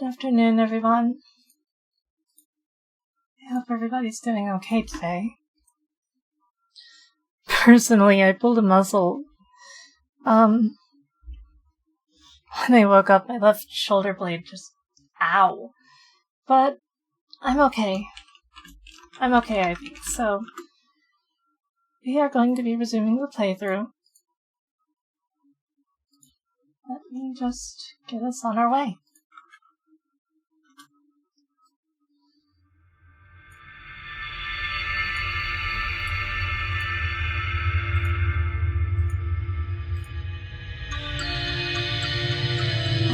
Good afternoon, everyone. I hope everybody's doing okay today. Personally, I pulled a muscle. When I woke up, my left shoulder blade just... ow. But I'm okay. I'm okay, I think. So, we are going to be resuming the playthrough. Let me just get us on our way.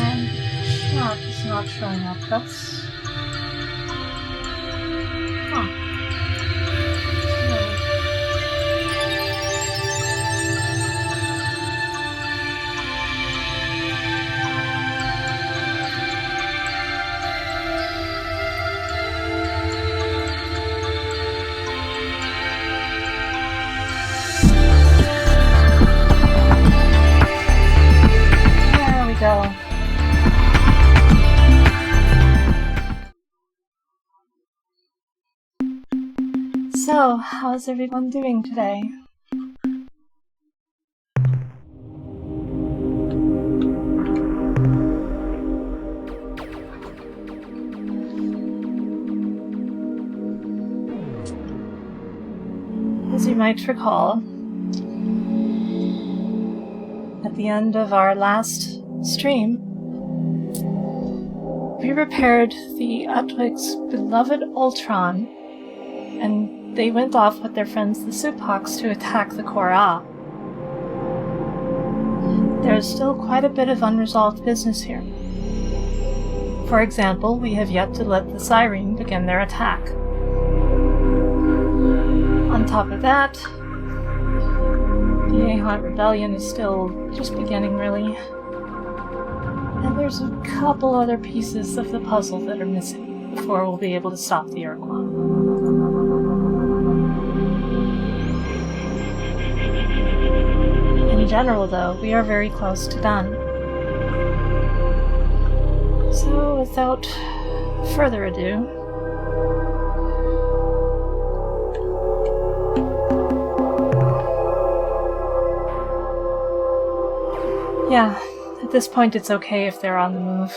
And chat is not showing up. That's... huh. There we go. So, how's everyone doing today? As you might recall, at the end of our last stream, we repaired the Utwig's beloved Ur-Quan, and they went off with their friends the Suphawks to attack the Korra. There is still quite a bit of unresolved business here. For example, we have yet to let the Siren begin their attack. On top of that, the Ahant Rebellion is still just beginning, really. And there's a couple other pieces of the puzzle that are missing before we'll be able to stop the Ur-Quan. In general, though, we are very close to done. So, without further ado, yeah, at this point it's okay if they're on the move.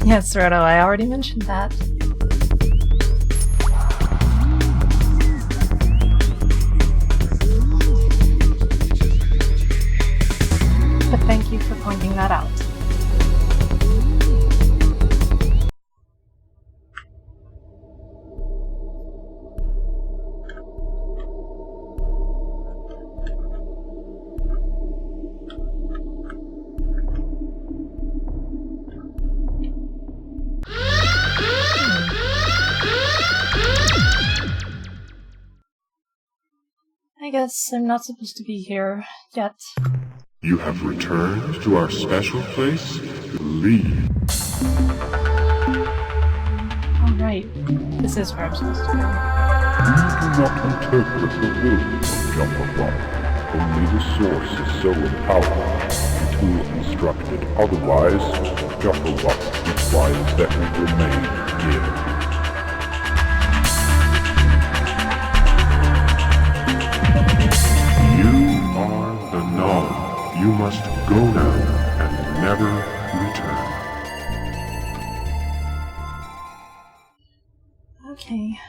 Yes, Roto, I already mentioned that. But thank you for pointing that out. I guess I'm not supposed to be here yet. You have returned to our special place to leave. Alright, this is where I'm supposed to go. You do not interpret the will of Jump-a-Bump. Only the source is so empowered. The tool instructed otherwise, Jump-a-Bump requires that we remain here. You must go now and never return. Okay.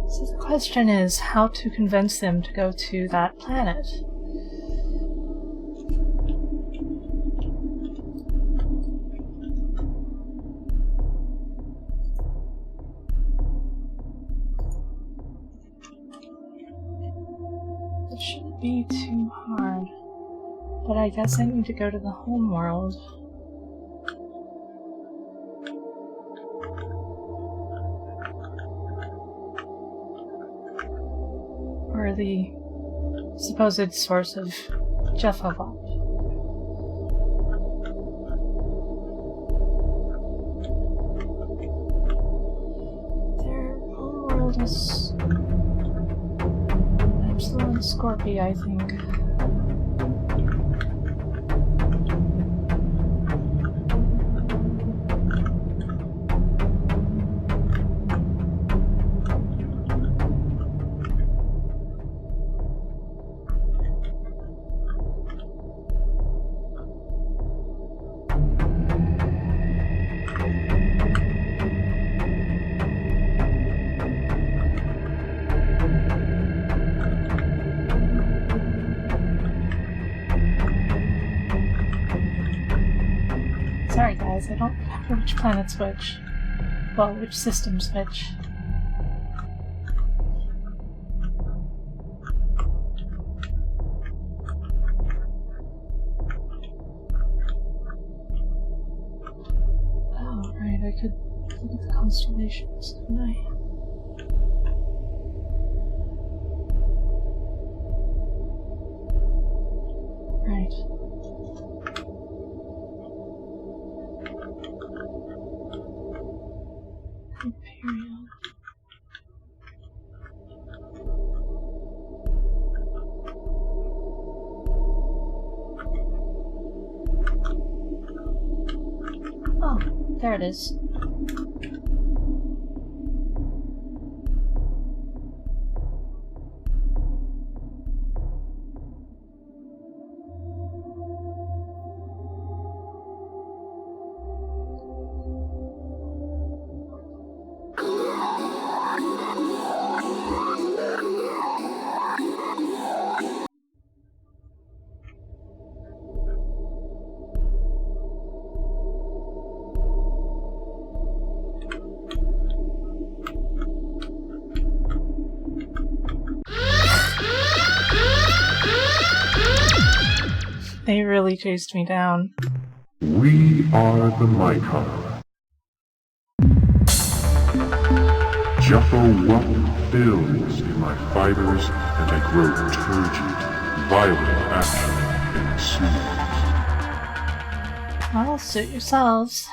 So the question is how to convince them to go to that planet. It shouldn't be too hard, but I guess I need to go to the home world. Or the supposed source of Jeffalop. Their home world is Epsilon Scorpii, I think. Sorry guys, I don't remember which planet's which. Well, which system's which. Oh, right, I could look at the constellations, couldn't I? Right. Imperial. Oh, there it is. They really chased me down. We are the Mycon. Jeffo welcome fills in my fibers, and I grow turgid, violent action ensues. Well, suit yourselves.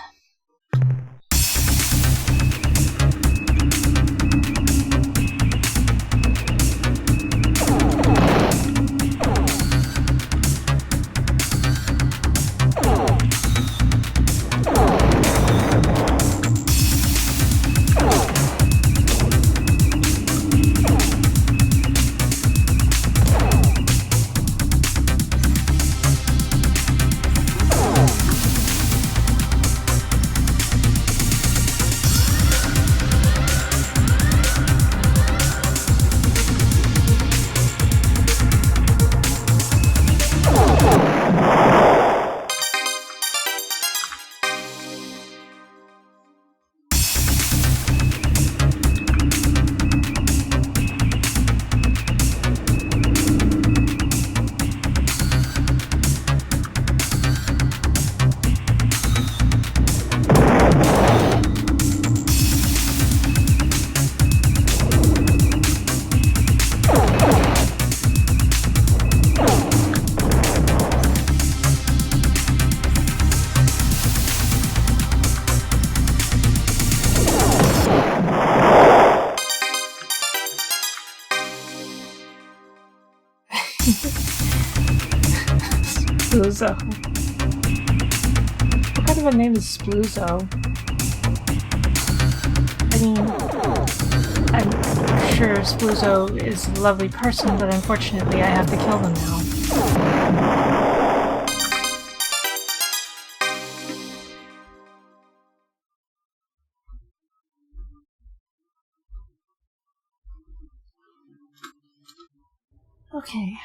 Spluzo. What kind of a name is Spluzo? I mean, I'm sure Spluzo is a lovely person, but unfortunately I have to kill them now. Okay.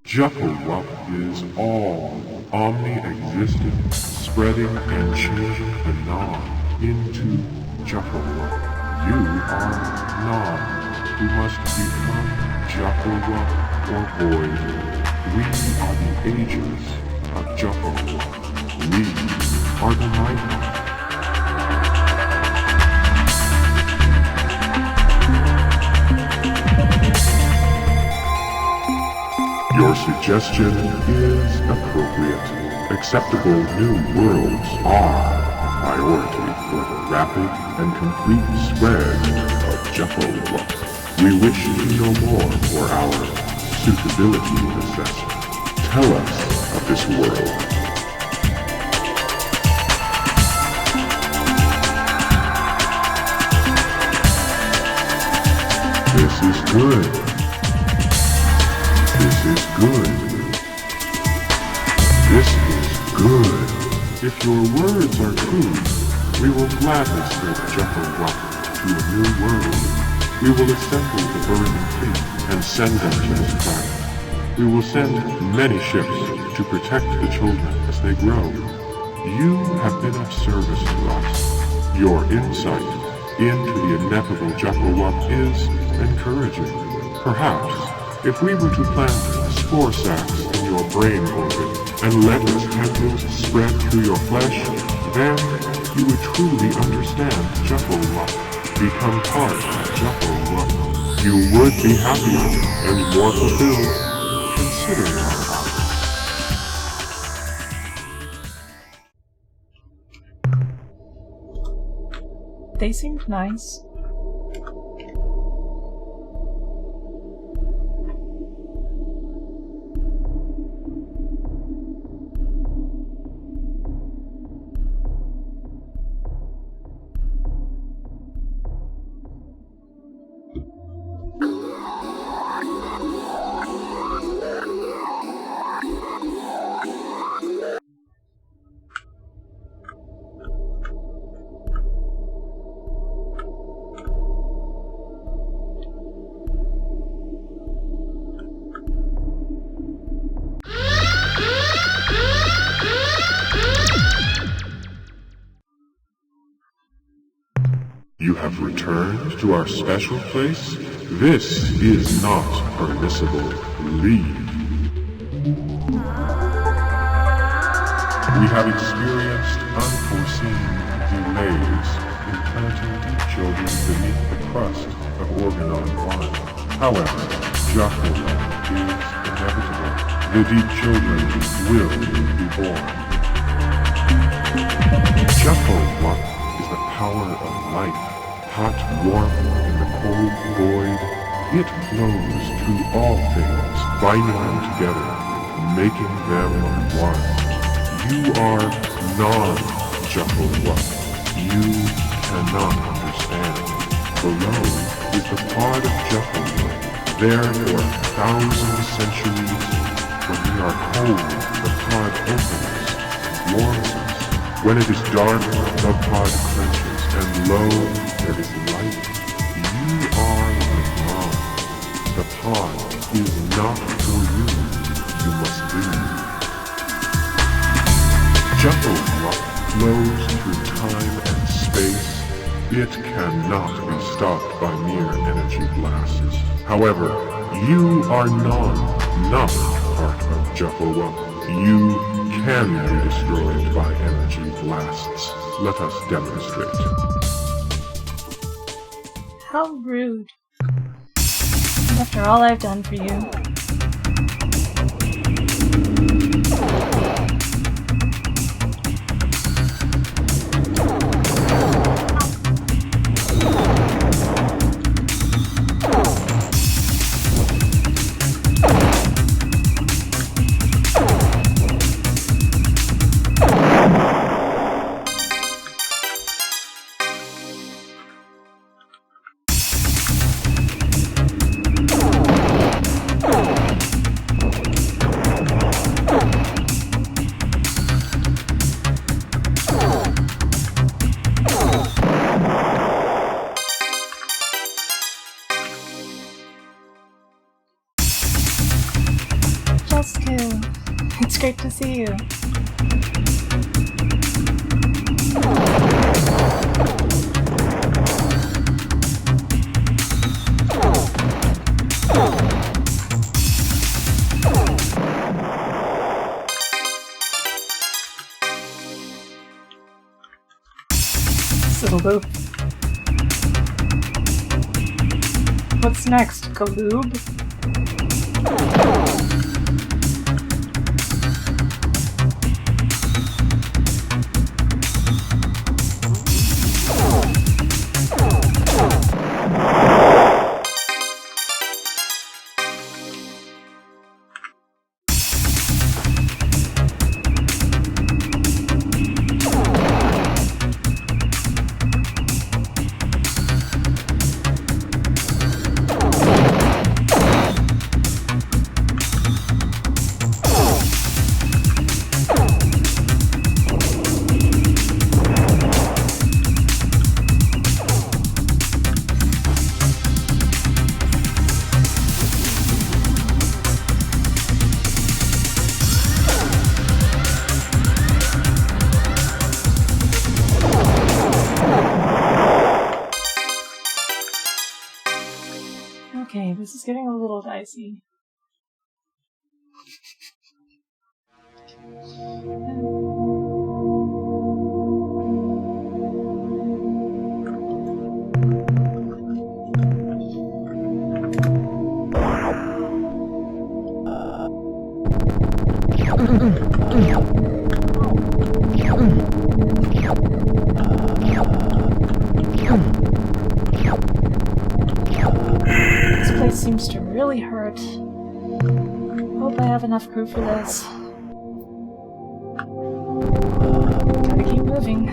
Jufflewup is all, omni-existent, spreading and changing the non into Jufflewup. You are non, who must become Jufflewup or void. We are the agents of Jufflewup. We are the Night. Your suggestion is appropriate. Acceptable new worlds are a priority for the rapid and complete spread of Jufflewup. We wish to know more for our suitability assessment. Tell us of this world. This is good. This is good. This is good. If your words are true, we will gladly spread Jufflewup to a new world. We will assemble the burning fleet and send them to this planet. We will send many ships to protect the children as they grow. You have been of service to us. Your insight into the ineffable Jufflewup is encouraging. Perhaps, if we were to plant spore sacs in your brain orbit and let those tendrils spread through your flesh, then you would truly understand Jufflewup, become part of Jufflewup. You would be happier and more fulfilled. Consider our offer. They seemed nice. You have returned to our special place? This is not permissible. Leave. We have experienced unforeseen delays in planting deep children beneath the crust of Organon 1. However, Jufflewup is inevitable. The deep children will be born. Jufflewup is the power of life. Hot warmth in the cold void, it flows through all things, binding them together, making them one. You are non-Jufflewup. You cannot understand. Below is the pod of Jufflewup. There for 1,000 centuries, when we are cold, the pod opens and warms us. When it is dark, the pod clenches, and lo, there is light. You are the pod. The pod is not for you. You must leave. Jufflewup flows through time and space. It cannot be stopped by mere energy blasts. However, you are not part of Jufflewup. You can be destroyed by energy blasts. Let us demonstrate. How rude. After all I've done for you. great to see you. Silboo. What's next, Galoob? Okay, this is getting a little dicey. This place seems to really hurt. Hope I have enough crew for this. Gotta keep moving.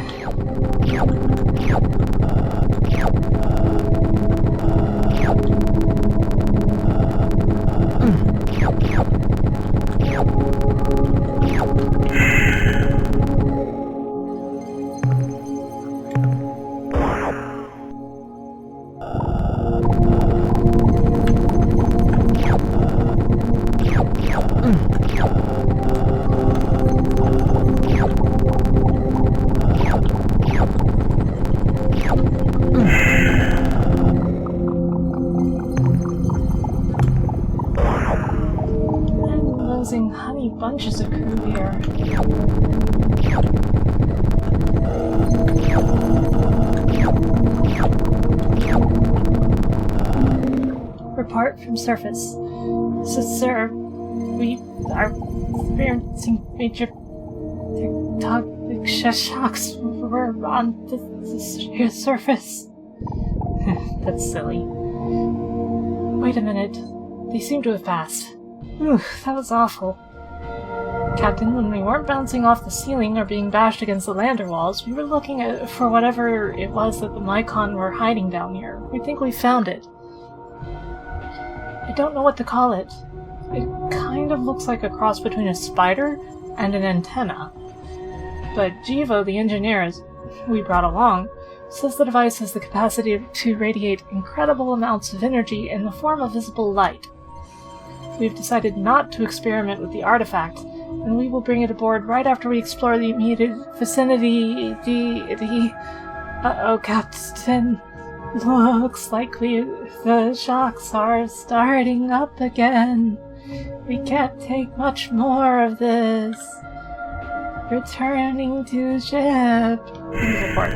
Honey bunches of crew here. Report from surface. So, sir, we are experiencing major tectonic shocks. We're on the surface. That's silly. Wait a minute. They seem to have passed. That was awful. Captain, when we weren't bouncing off the ceiling or being bashed against the lander walls, we were looking for whatever it was that the Mycon were hiding down here. We think we found it. I don't know what to call it. It kind of looks like a cross between a spider and an antenna. But Jivo, the engineer we brought along, says the device has the capacity to radiate incredible amounts of energy in the form of visible light. We've decided not to experiment with the artifact, and we will bring it aboard right after we explore the immediate vicinity. Uh-oh, Captain. Looks like the shocks are starting up again. We can't take much more of this. Returning to ship. Report.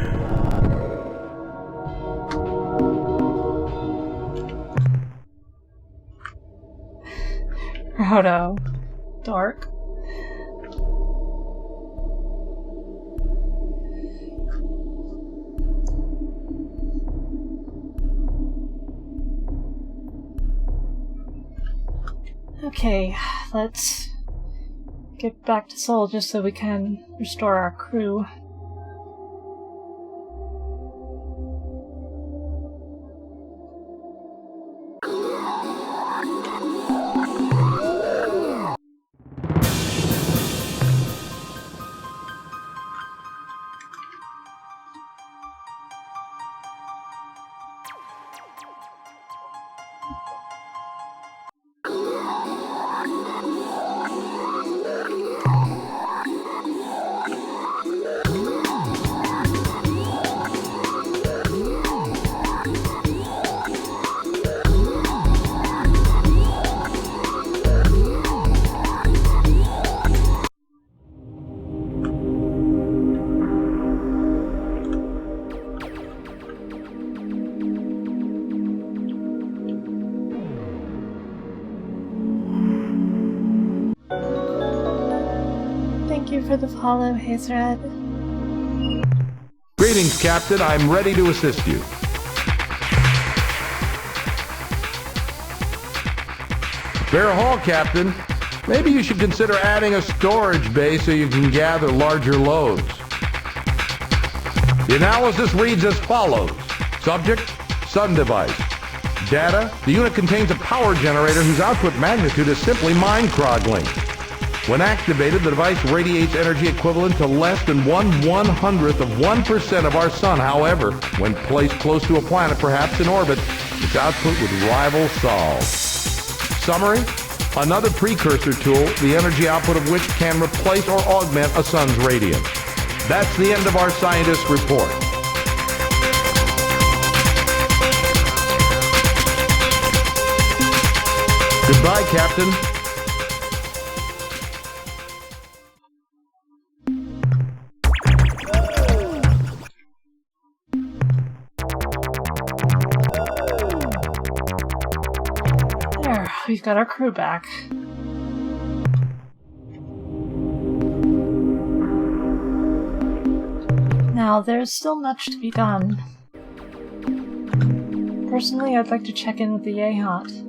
Proto. Dork. Okay, let's get back to Seoul just so we can restore our crew. you for the follow, Hazered. Greetings, Captain. I'm ready to assist you. Bear Hall, Captain. Maybe you should consider adding a storage bay so you can gather larger loads. The analysis reads as follows. Subject, sun device. Data, the unit contains a power generator whose output magnitude is simply mind-croggling. When activated, the device radiates energy equivalent to less than 1/100th of 1% of our sun. However, when placed close to a planet, perhaps in orbit, its output would rival Sol. Summary, another precursor tool, the energy output of which can replace or augment a sun's radiance. That's the end of our scientist report. Goodbye, Captain. There, we've got our crew back. Now, there's still much to be done. Personally, I'd like to check in with the Yehot.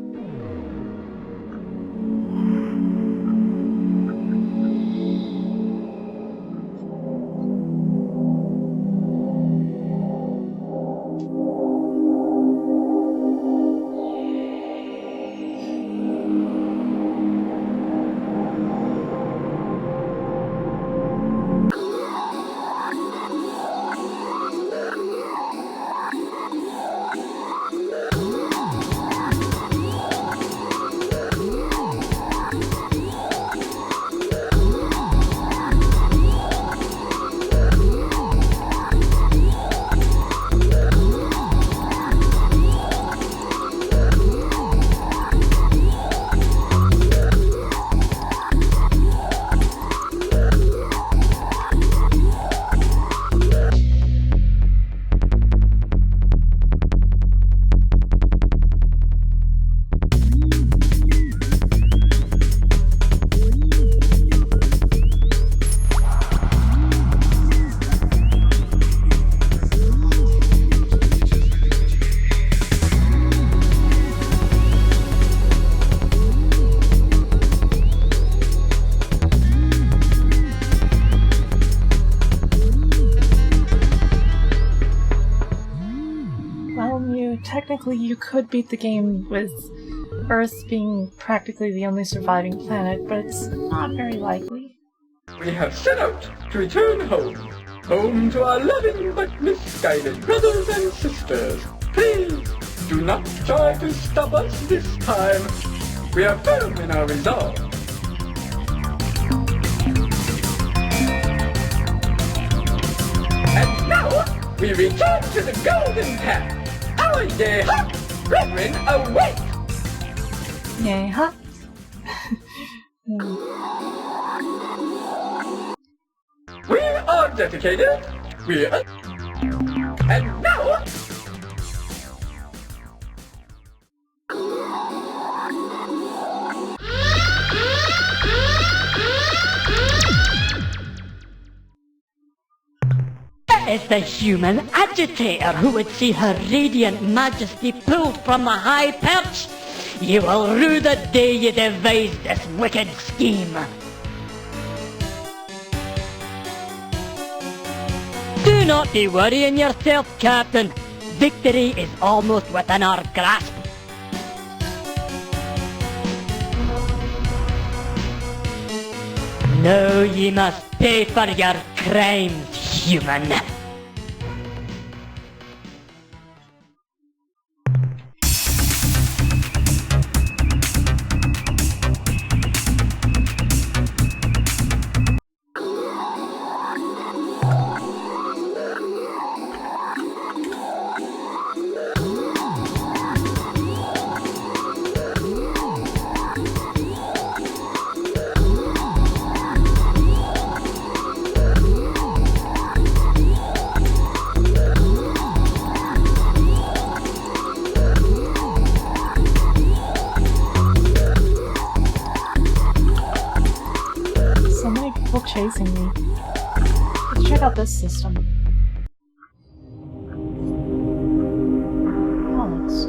Technically, you could beat the game with Earth being practically the only surviving planet, but it's not very likely. We have set out to return home. Home to our loving but misguided brothers and sisters. Please, do not try to stop us this time. We are firm in our resolve. And now, we return to the golden path. Our Yehot brethren await! Yehot? We are dedicated. We are... And now... Is the human agitator who would see her radiant majesty pulled from the high perch. You will rue the day you devised this wicked scheme. Do not be worrying yourself, Captain. Victory is almost within our grasp. Now ye must pay for your crimes, human. chasing me. Let's check out this system. Alex.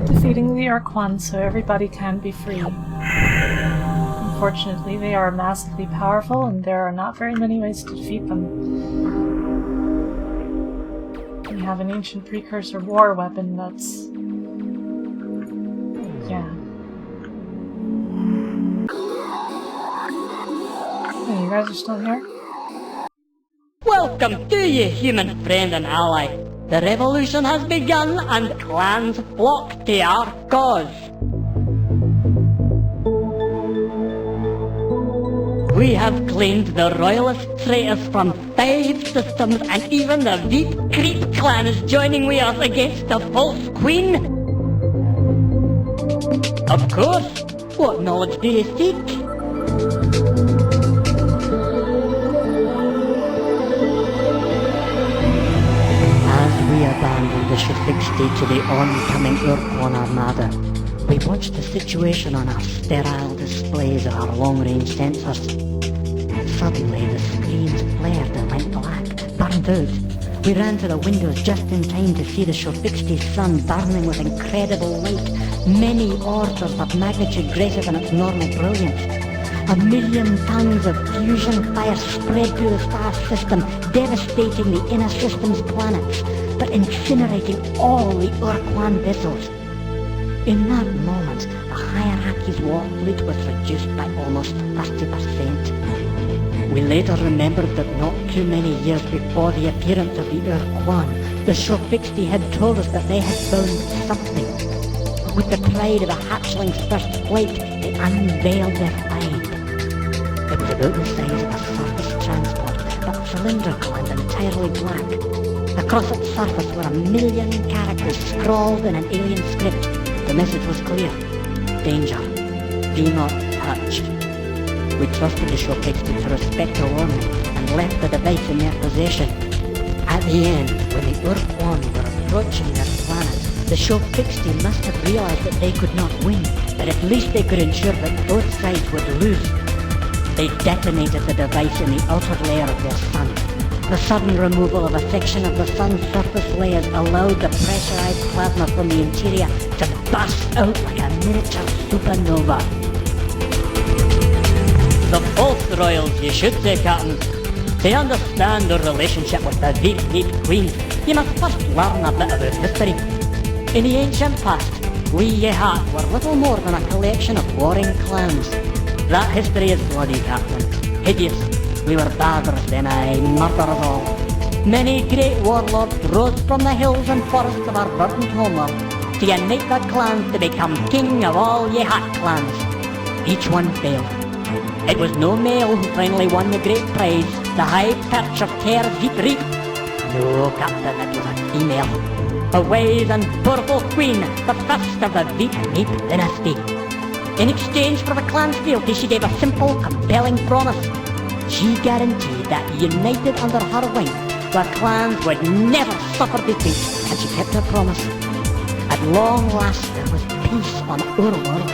Defeating the Ur-Quan so everybody can be free. Unfortunately, they are massively powerful and there are not very many ways to defeat them. We have an ancient precursor war weapon that's... yeah. Hey, you guys are still here? Welcome to you, human friend and ally. The revolution has begun and clans flock to our cause. We have claimed the royalist traitors from 5 systems, and even the Veep Creep clan is joining with us against the false queen. Of course, what knowledge do you seek? We abandoned the Shifixty to the oncoming Ur-Quan armada. We watched the situation on our sterile displays of our long-range sensors. Suddenly, the screens flared and went black, burned out. We ran to the windows just in time to see the Shifixty's sun burning with incredible light, many orders of magnitude greater than its normal brilliance. 1,000,000 tons of fusion fire spread through the star system, devastating the inner system's planets, but incinerating all the Ur-Quan vessels. In that moment, the hierarchy's war fleet was reduced by almost 30%. We later remembered that not too many years before the appearance of the Ur-Quan, the Shifixty had told us that they had found something. With the pride of a hatchling's first flight, they unveiled their find. It was about the size of a surface transport, but cylindrical and entirely black. Across its surface were 1,000,000 characters scrawled in an alien script. The message was clear. Danger. Do not touch. We trusted the Shifixty to respect the warning and left the device in their possession. At the end, when the Ur-Quan were approaching their planet, the Shifixty must have realized that they could not win, but at least they could ensure that both sides would lose. They detonated the device in the outer layer of their sun. The sudden removal of a section of the sun's surface layers allowed the pressurized plasma from the interior to burst out like a miniature supernova. The false royals, you should say, Captain. To understand their relationship with the Veep Queen, you must first learn a bit about history. In the ancient past, we Yehat were little more than a collection of warring clans. That history is bloody, Captain. Hideous. We were barbarous then, aye, murderers all. Many great warlords rose from the hills and forests of our burdened homeworld to unite the clans to become king of all Yehat clans. Each one failed. It was no male who finally won the great prize, the high perch of Ter Veep Reap. No, Captain, it was a female. A wise and powerful queen, the first of the Veep Reap dynasty. In exchange for the clan's fealty, she gave a simple, compelling promise. She guaranteed that, united under her wing, the clans would never suffer defeat, and she kept her promise. At long last, there was peace on Ur-World.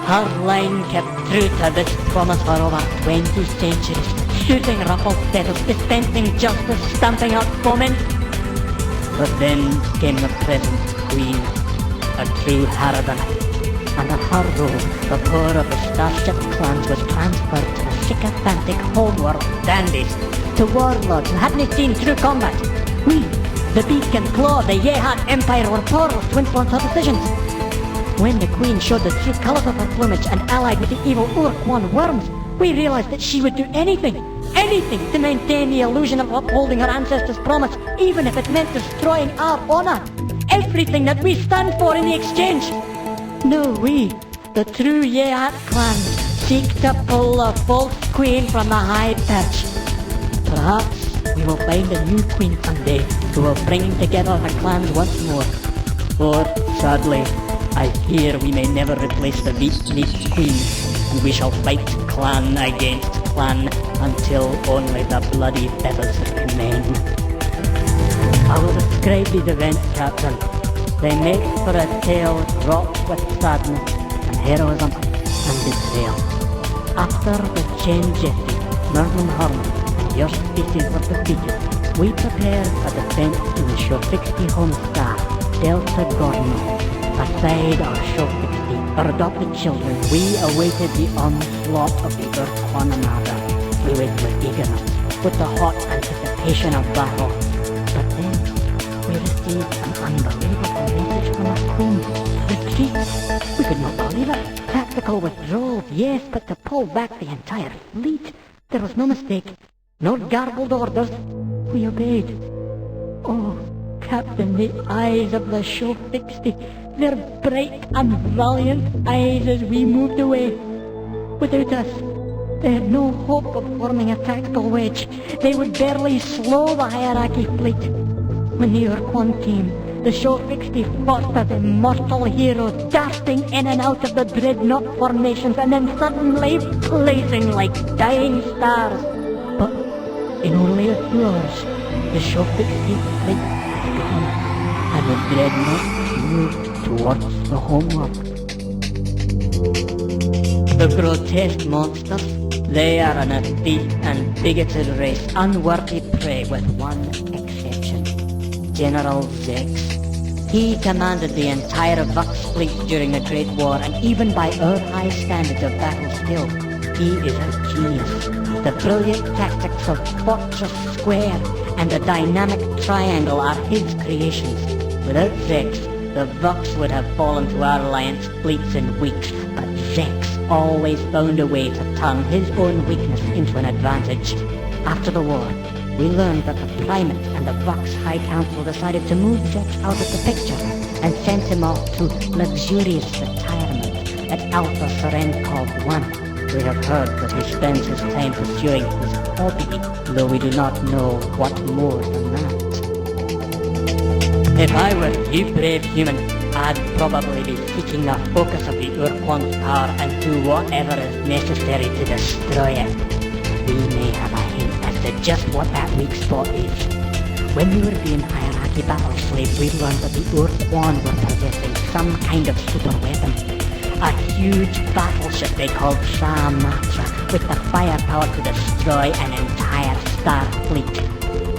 Her line kept true to this promise for over 20 centuries. shooting ruffled feathers, dispensing justice, stamping out foemen. But then came the present queen, a true harridan. Under her rule, the power of the starship clans was transferred to the sycophantic homeworld dandies, to warlords who hadn't seen true combat. We, the beak and claw of the Yehat Empire, were powerless to influence her decisions. When the queen showed the true colors of her plumage and allied with the evil Ur-Quan worms, we realized that she would do anything to maintain the illusion of upholding her ancestors' promise, even if it meant destroying our honor. Everything that we stand for in the exchange. No, we, the true Yehat clan, seek to pull the false queen from the high perch. Perhaps we will find a new queen someday who will bring together the clans once more. Or, sadly, I fear we may never replace the Meat Queen, and we shall fight clan against clan until only the bloody feathers remain. I will describe these events, Captain. They make for a tale wrought with sadness and heroism and betrayal. After the Chain Jetty, Merlin Harmon, and your species were defeated, we prepared a defense to the Show 60 home star, Delta Gordon. Aside our Show 60, our adopted children, we awaited the onslaught of the Ur-Quan armada. We waited with eagerness, with the hot anticipation of battle. But then, we received an unbelievable message from our queen. Retreat! We could not believe it. Tactical withdrawals, yes, but to pull back the entire fleet. There was no mistake, no garbled orders. We obeyed. Oh, Captain, the eyes of the Show 60, their bright and valiant eyes as we moved away. Without us, they had no hope of forming a tactical wedge. They would barely slow the hierarchy fleet. When the Ur-Quan came, the Show 60 fought as immortal heroes, darting in and out of the dreadnought formations and then suddenly blazing like dying stars. But in only a few hours, the Show 60 fleet was gone, and the dreadnought moved towards the homeworld. The grotesque monsters, they are an effete and bigoted race, unworthy prey with one exception. General Zex. He commanded the entire Vux fleet during the Great War, and even by our high standards of battle skill, he is a genius. The brilliant tactics of Fortress Square and the dynamic triangle are his creations. Without Zex, the Vux would have fallen to our alliance fleets in weeks, but Zex always found a way to turn his own weakness into an advantage. After the war, we learned that the Primate and the Vux High Council decided to move Zex out of the picture and sent him off to luxurious retirement at Alpha Serencog 1. We have heard that he spends his time pursuing his hobby, though we do not know what more than that. If I were you, brave human, I'd probably be seeking the focus of the Ur-Quan's power and do whatever is necessary to destroy it. We may have a hint as to just what that weak spot is. When we were being hierarchy battle slaves, we learned that the Ur-Quan were possessing some kind of super weapon. A huge battleship they called Sara, with the firepower to destroy an entire star fleet.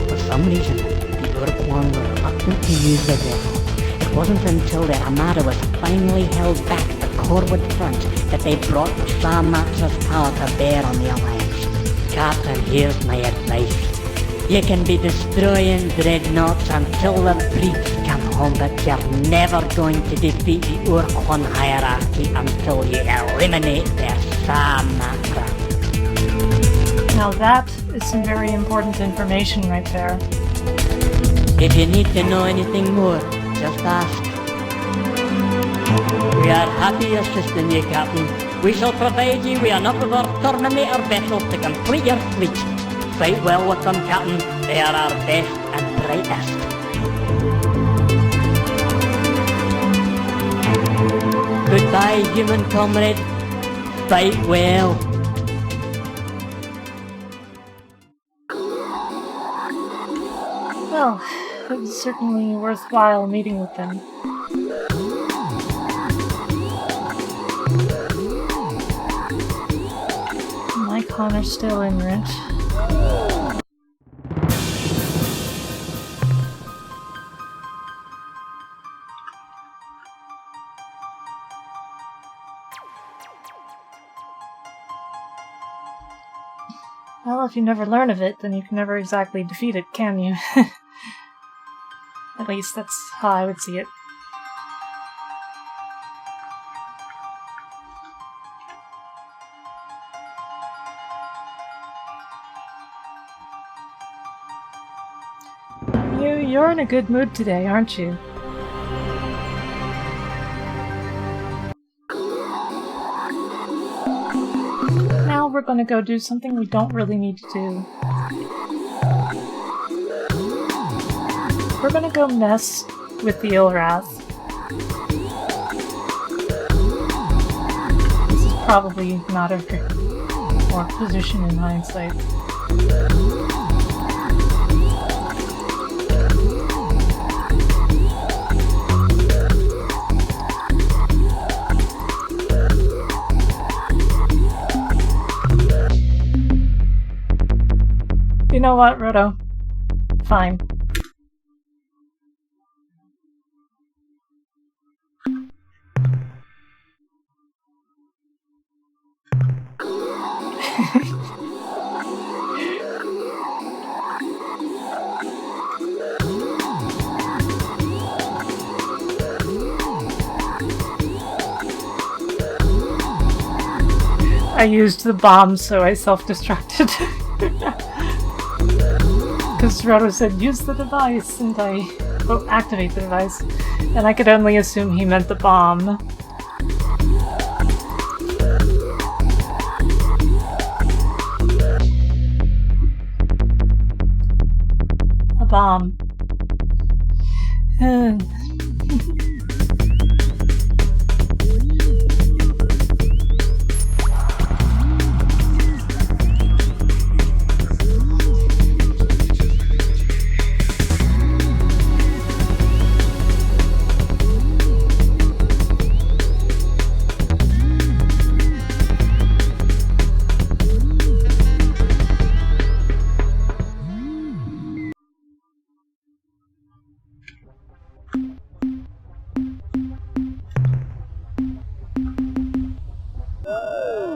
For some reason, the Ur-Quan were reluctant to use the vessel. It wasn't until their armada was finally held back at the Corwood front that they brought Sara's power to bear on the Alliance. Captain, here's my advice. You can be destroying dreadnoughts until the briefs come home, but you're never going to defeat the Ur-Quan hierarchy until you eliminate their Sara. Now that is some very important information right there. If you need to know anything more, just ask. We are happy assisting you, Captain. We shall provide you with enough of our Terminator vessels to complete your fleet. Fight well with them, Captain. They are our best and brightest. Goodbye, human comrade. Fight well. Well, it was certainly worthwhile meeting with them. My con are still ignorant. Well, if you never learn of it, then you can never exactly defeat it, can you? At least that's how I would see it. You're in a good mood today, aren't you? Now we're gonna go do something we don't really need to do. We're gonna go mess with the Ilrath. This is probably not a great position in hindsight. You know what, Roto? Fine. I used the bomb, so I self-destructed. Because Roto said, use the device, and I... well, activate the device. And I could only assume he meant the bomb. A bomb.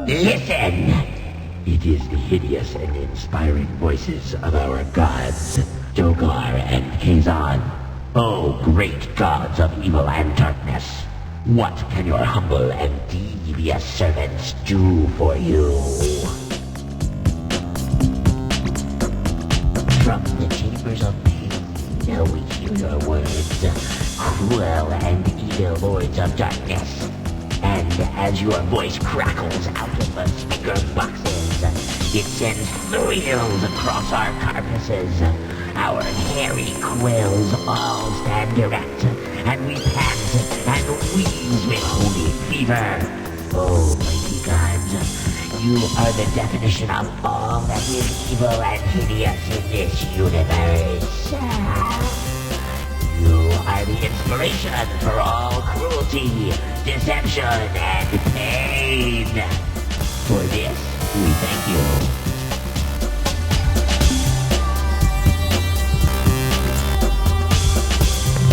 Listen! It is the hideous and inspiring voices of our gods, Dogar and Kazan. Oh, great gods of evil and darkness, what can your humble and devious servants do for you? From the chambers of pain, we hear your words, cruel and evil lords of darkness. And as your voice crackles out of the speaker boxes, it sends thrills across our carapaces. Our hairy quills all stand erect, and we pant and wheeze with holy fever. Oh, mighty gods, you are the definition of all that is evil and hideous in this universe. You are the inspiration for all cruelty, deception, and pain. For this, we thank you.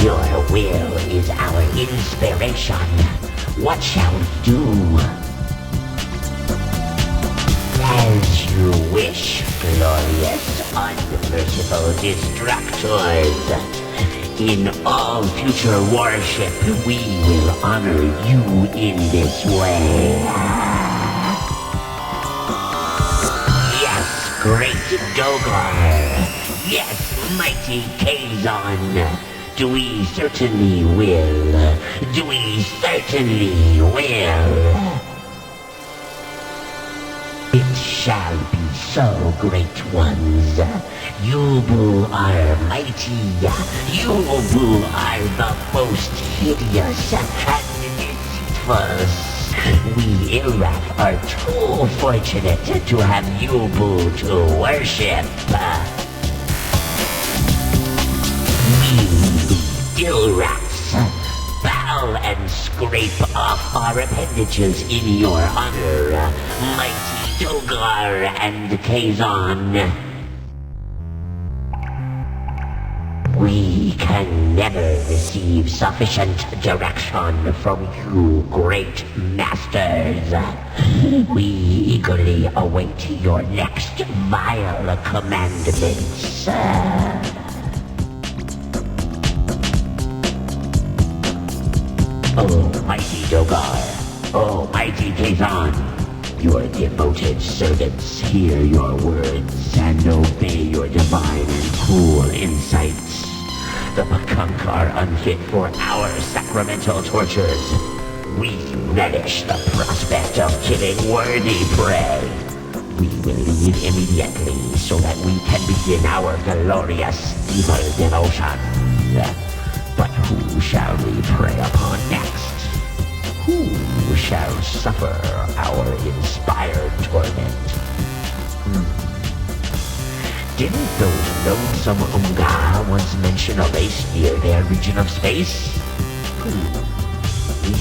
Your will is our inspiration. What shall we do? As you wish, glorious, unmerciful destructors. In all future worship, we will honor you in this way. Yes, great Dogar. Yes, mighty Kazan. We certainly will. We certainly will. It shall be so, great ones. You are mighty. You are the most hideous and deceitful. We Ur-Rat are too fortunate to have Yubu to worship. We Ur-Rats bow and scrape off our appendages in your honor, mighty Dogar and Kazon. We can never receive sufficient direction from you, great masters. We eagerly await your next vile commandments. Oh, mighty Dogar, oh, mighty Kazon, your devoted servants hear your words and obey your divine and cool insights. The Pakunk are unfit for our sacramental tortures. We relish the prospect of killing worthy prey. We will leave immediately so that we can begin our glorious evil devotion. But who shall we prey upon next? Who shall suffer our inspired torment? Didn't those lonesome Unga once mention a race near their region of space?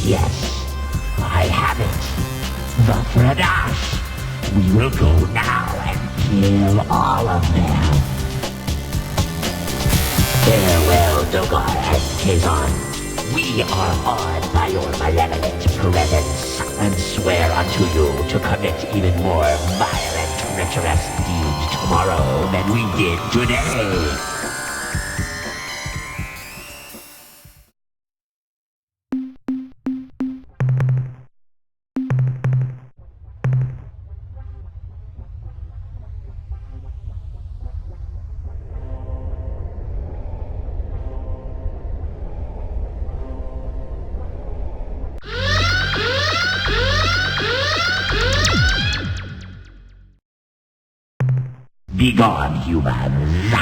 Yes, I have it. The Fradash. We will go now and kill all of them. Farewell, Dogar and Kazon. We are awed by your malevolent presence and swear unto you to commit even more violent, treacherous deeds tomorrow than we did today. Begone, humans.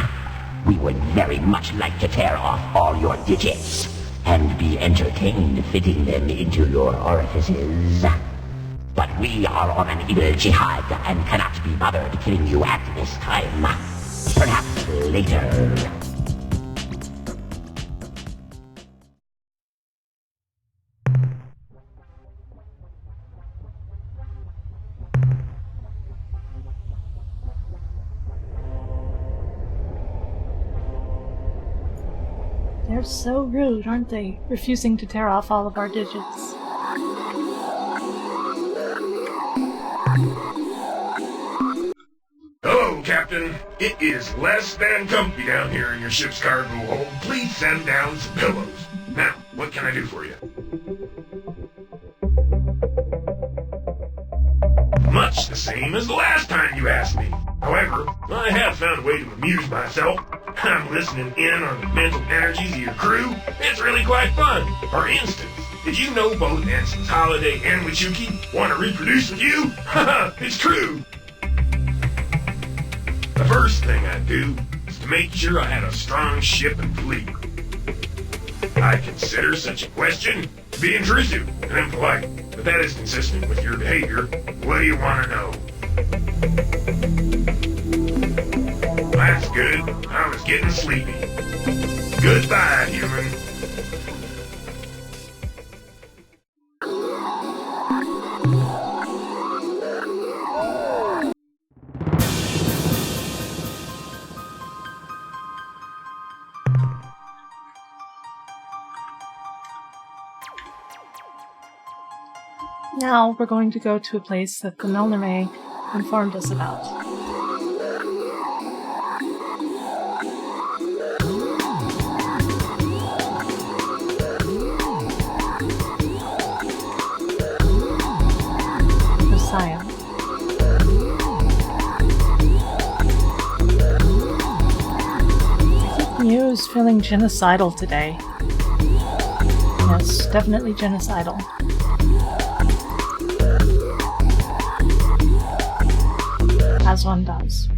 We would very much like to tear off all your digits and be entertained fitting them into your orifices. But we are on an evil jihad and cannot be bothered killing you at this time. Perhaps later. They're so rude, aren't they? Refusing to tear off all of our digits. Hello, Captain. It is less than comfy down here in your ship's cargo hold. Please send down some pillows. Now, what can I do for you? Much the same as the last time you asked me. However, I have found a way to amuse myself. I'm listening in on the mental energies of your crew. It's really quite fun. For instance, did you know both Ensigns Holiday and Wichuki want to reproduce with you? Haha, it's true. The first thing I'd do is to make sure I had a strong ship and fleet. I consider such a question to be intrusive and impolite, but that is consistent with your behavior. What do you want to know? That's good. I was getting sleepy. Goodbye, human. Now we're going to go to a place that the Melname informed us about. Messiah. I think Mew is feeling genocidal today. Yes, definitely genocidal. As one does.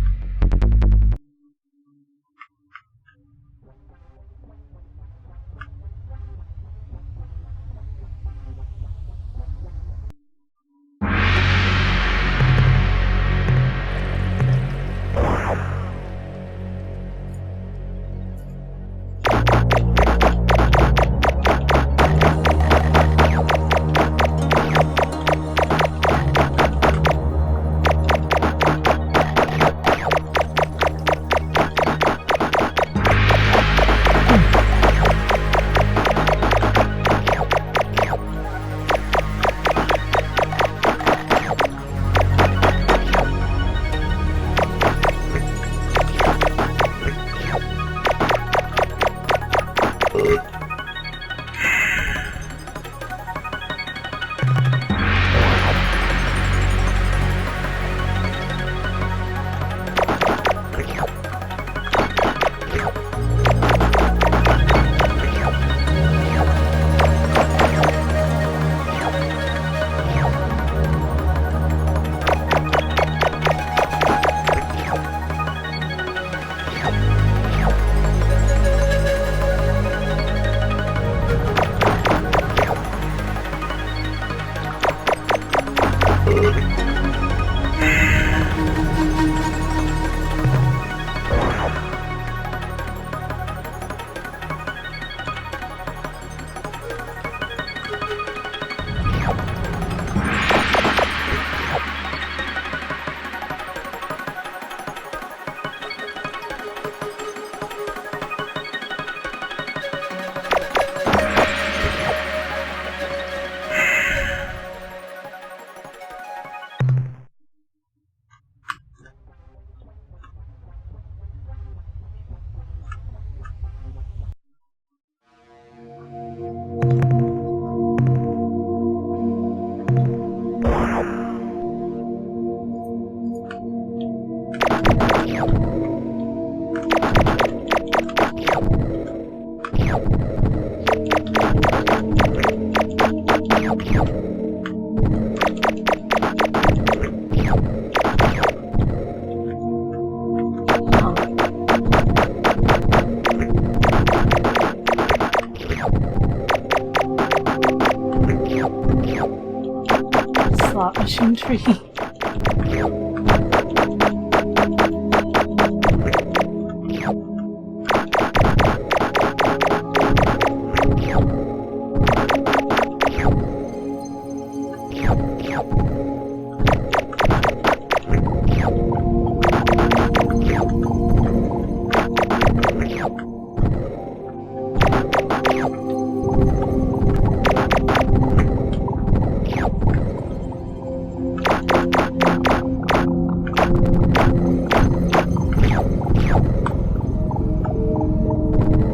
Slot machine tree.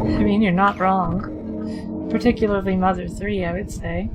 I mean, you're not wrong. Particularly Mother 3, I would say.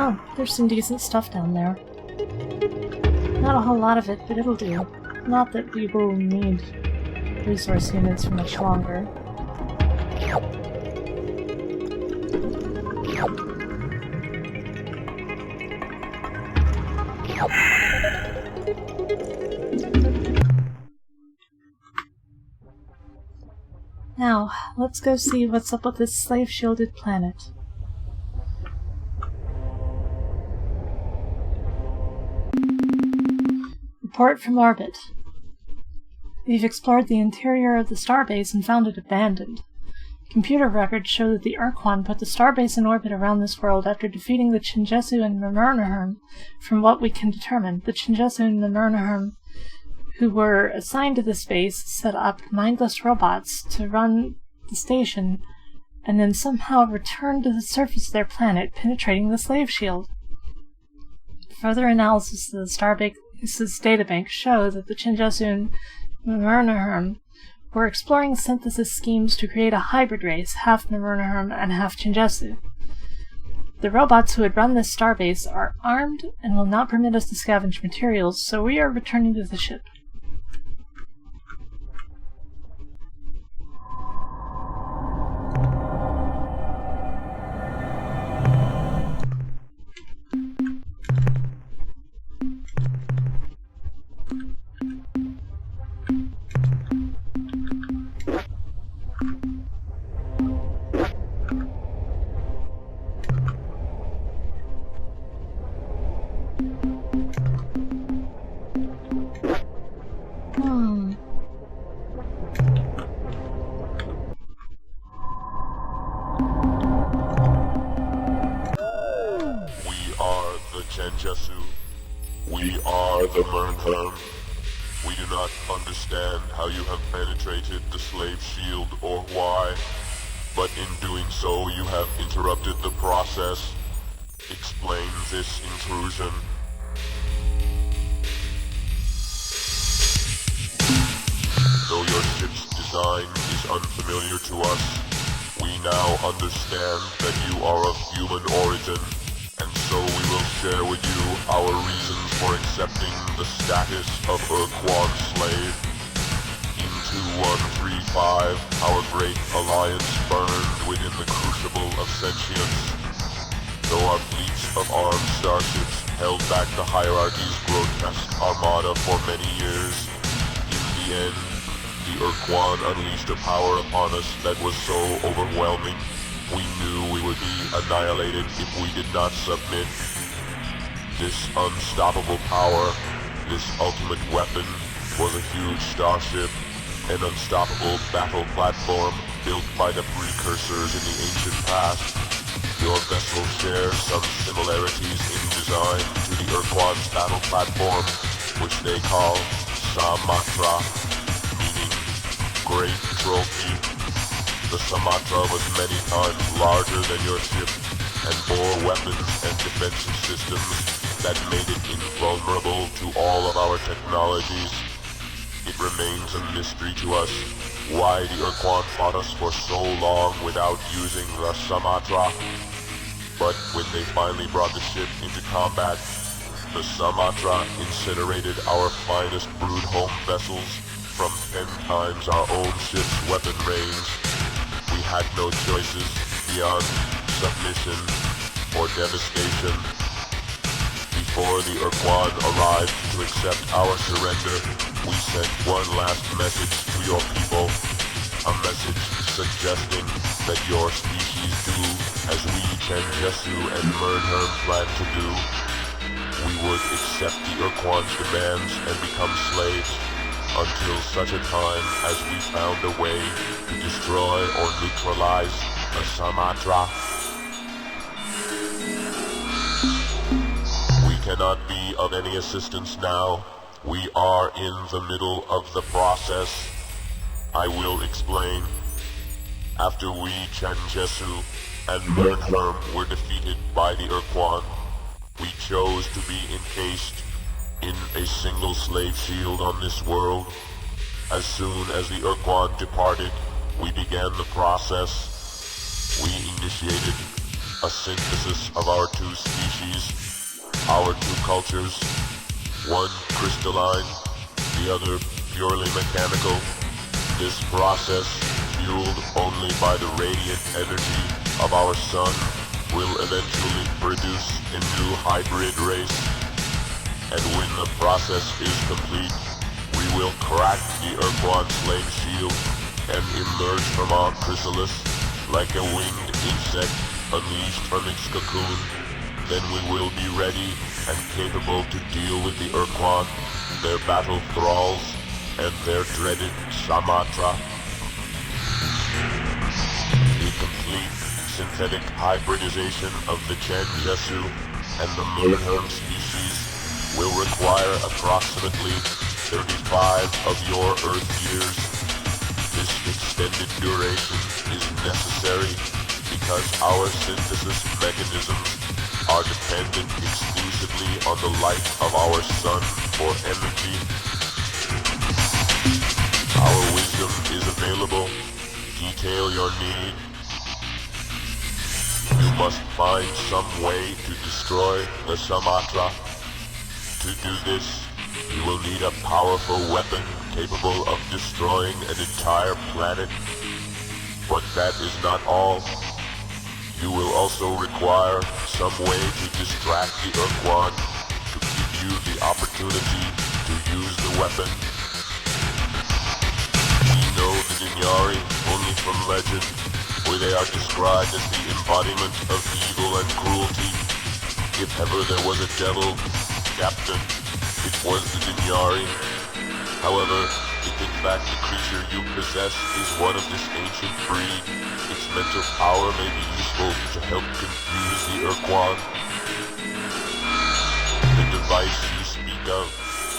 Oh, there's some decent stuff down there. Not a whole lot of it, but it'll do. Not that we will need resource units for much longer. Now, let's go see what's up with this slave-shielded planet. Report from orbit. We've explored the interior of the starbase and found it abandoned. Computer records show that the Ur-Quan put the starbase in orbit around this world after defeating the Chinjesu and Mimurnaherm. From what we can determine, the Chinjesu and Mimurnaherm, who were assigned to this base, set up mindless robots to run the station, and then somehow returned to the surface of their planet, penetrating the slave shield. Further analysis of the starbase's databank show that the Chinjesu and Mimurnaherm were exploring synthesis schemes to create a hybrid race, half Mimurnaherm and half Chinjesu. The robots who had run this starbase are armed and will not permit us to scavenge materials, so we are returning to the ship. We are the Murnherm. We do not understand how you have penetrated the slave shield or why, but in doing so you have interrupted the process. Explain this intrusion. Though your ship's design is unfamiliar to us, we now understand that you are of human origin, and so we will share with you our reasons for accepting the status of Ur-Quan slave. In 2135, our great alliance burned within the crucible of sentience. Though our fleets of armed starships held back the hierarchy's grotesque armada for many years, in the end, the Ur-Quan unleashed a power upon us that was so overwhelming, we knew we would be annihilated if we did not submit. This unstoppable power, this ultimate weapon, was a huge starship, an unstoppable battle platform built by the precursors in the ancient past. Your vessel shares some similarities in design to the Ur-Quan's battle platform, which they call Samatra, meaning Great Trophy. The Sumatra was many times larger than your ship and bore weapons and defensive systems that made it invulnerable to all of our technologies. It remains a mystery to us why the Ur-Quan fought us for so long without using the Sumatra. But when they finally brought the ship into combat, the Sumatra incinerated our finest brood home vessels from 10 times our own ship's weapon range. We had no choices beyond submission or devastation. Before the Ur-Quan arrived to accept our surrender, we sent one last message to your people, a message suggesting that your species do as we Chenjesu and Mernherm plan to do. We would accept the Ur-Quan's demands and become slaves until such a time as we found a way to destroy or neutralize the Sumatra. We cannot be of any assistance now. We are in the middle of the process. I will explain. After we, Chenjesu and Mernherm, were defeated by the Ur-Quan, we chose to be encased in a single slave shield on this world. As soon as the Ur-Quan departed, we began the process. We initiated a synthesis of our two species, our two cultures, one crystalline, the other purely mechanical. This process, fueled only by the radiant energy of our sun, will eventually produce a new hybrid race. And when the process is complete, we will crack the Ur-Quan slave shield and emerge from our chrysalis like a winged insect unleashed from its cocoon. Then we will be ready and capable to deal with the Ur-Quan, their battle thralls, and their dreaded Sumatra. The complete synthetic hybridization of the Chenjesu and the Mernherm species will require approximately 35 of your Earth years. This extended duration is necessary because our synthesis mechanisms are dependent exclusively on the light of our sun for energy. Our wisdom is available. Detail your need. You must find some way to destroy the Sumatra. To do this, you will need a powerful weapon capable of destroying an entire planet. But that is not all. You will also require some way to distract the Ur-Quan to give you the opportunity to use the weapon. We know the Dinyari only from legend, where they are described as the embodiment of evil and cruelty. If ever there was a devil, Captain, it was the Dinyari. However, if in fact the creature you possess is one of this ancient breed, its mental power may be useful to help confuse the Ur-Quan. The device you speak of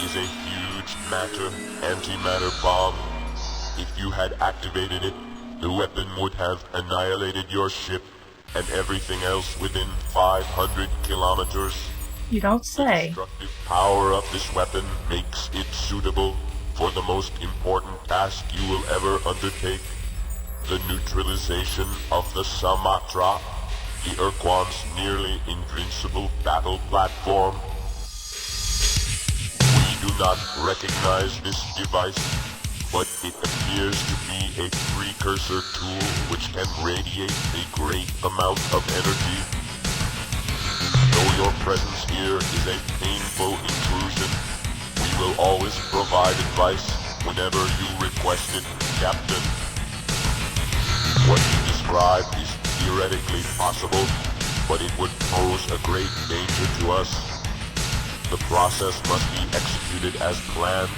is a huge antimatter bomb. If you had activated it, the weapon would have annihilated your ship and everything else within 500 kilometers. You don't The say. destructive power of this weapon makes it suitable for the most important task you will ever undertake, the neutralization of the Sumatra, the Ur-Quan's nearly invincible battle platform. We do not recognize this device, but it appears to be a precursor tool which can radiate a great amount of energy. Though your presence here is a painful intrusion, we will always provide advice whenever you request it, Captain. What you describe is theoretically possible, but it would pose a great danger to us. The process must be executed as planned,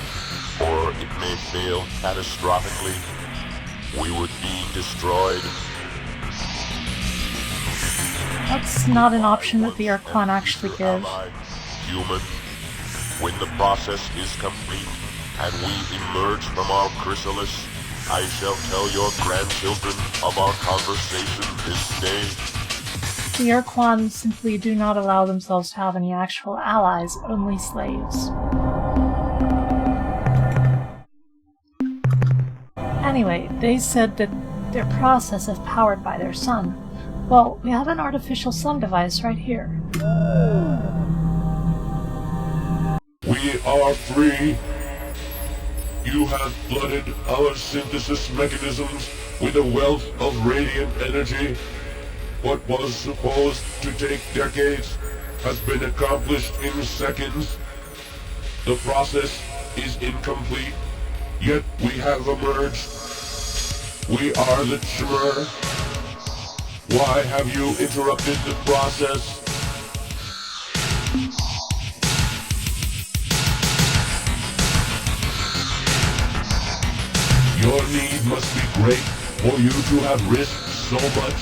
or it may fail catastrophically. We would be destroyed. That's not an option that the Ur-Quan actually gives. Human. When the process is complete and we emerge from our chrysalis, I shall tell your grandchildren of our conversation this day. The Ur-Quan simply do not allow themselves to have any actual allies, only slaves. Anyway, they said that their process is powered by their sun. Well, we have an artificial sun device right here. We are free. You have flooded our synthesis mechanisms with a wealth of radiant energy. What was supposed to take decades has been accomplished in seconds. The process is incomplete, yet we have emerged. We are the Chmer. Why have you interrupted the process? Your need must be great for you to have risked so much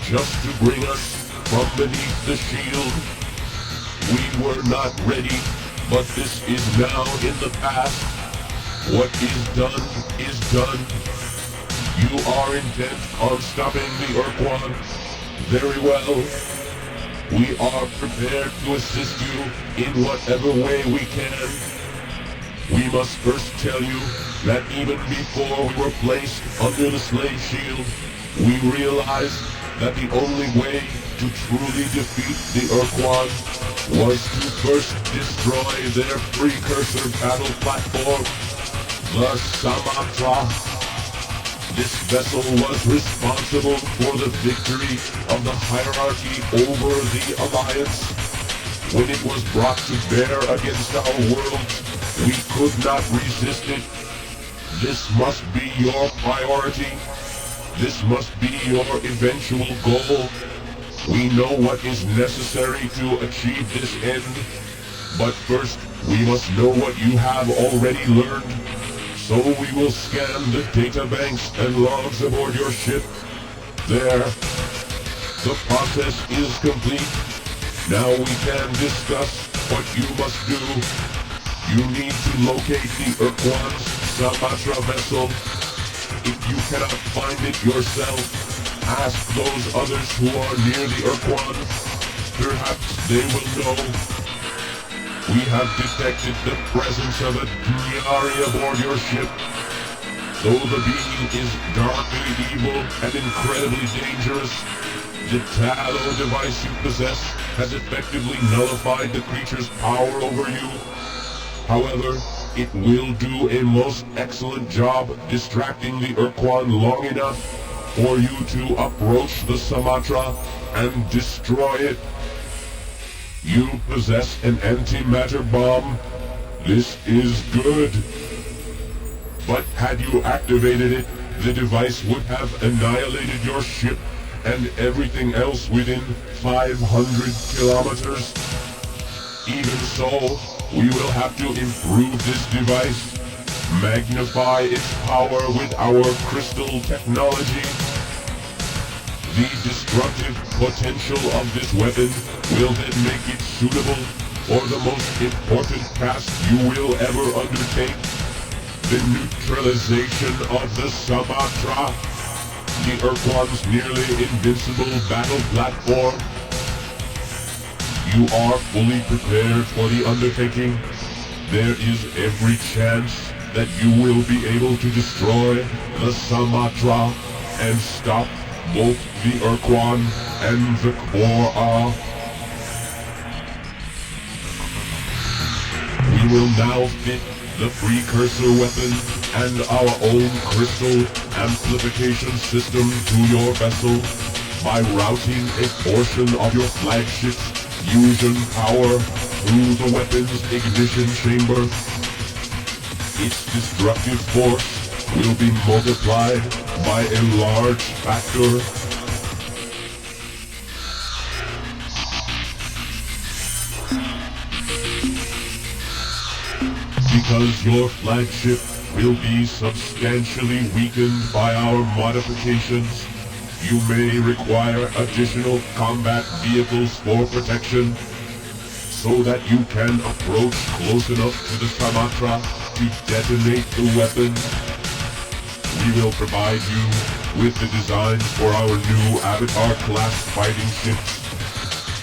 just to bring us from beneath the shield. We were not ready, but this is now in the past. What is done is done. You are intent on stopping the Ur-Quan. Very well. We are prepared to assist you in whatever way we can. We must first tell you that even before we were placed under the slave shield, we realized that the only way to truly defeat the Ur-Quan was to first destroy their precursor battle platform, the Sumatra. This vessel was responsible for the victory of the hierarchy over the Alliance. When it was brought to bear against our world, we could not resist it. This must be your priority. This must be your eventual goal. We know what is necessary to achieve this end. But first, we must know what you have already learned. So we will scan the data banks and logs aboard your ship. There. The process is complete. Now we can discuss what you must do. You need to locate the Ur-Quan's Sumatra vessel. If you cannot find it yourself, ask those others who are near the Ur-Quan. Perhaps they will know. We have detected the presence of a Dunyari aboard your ship. Though the being is darkly evil and incredibly dangerous, the Tallow device you possess has effectively nullified the creature's power over you. However, it will do a most excellent job distracting the Ur-Quan long enough for you to approach the Sumatra and destroy it. You possess an antimatter bomb. This is good. But had you activated it, the device would have annihilated your ship and everything else within 500 kilometers. Even so, we will have to improve this device, magnify its power with our crystal technology. The destructive potential of this weapon will then make it suitable for the most important task you will ever undertake? The neutralization of the Sumatra, the Ur-Quan's nearly invincible battle platform. You are fully prepared for the undertaking. There is every chance that you will be able to destroy the Sumatra and stop both the Ur-Quan and the Ur-Quan. We will now fit the precursor weapon and our own crystal amplification system to your vessel by routing a portion of your flagship's fusion power through the weapon's ignition chamber. Its destructive force will be multiplied by a large factor. Because your flagship will be substantially weakened by our modifications, you may require additional combat vehicles for protection, so that you can approach close enough to the Sumatra to detonate the weapon. We will provide you with the designs for our new Avatar-class fighting ships.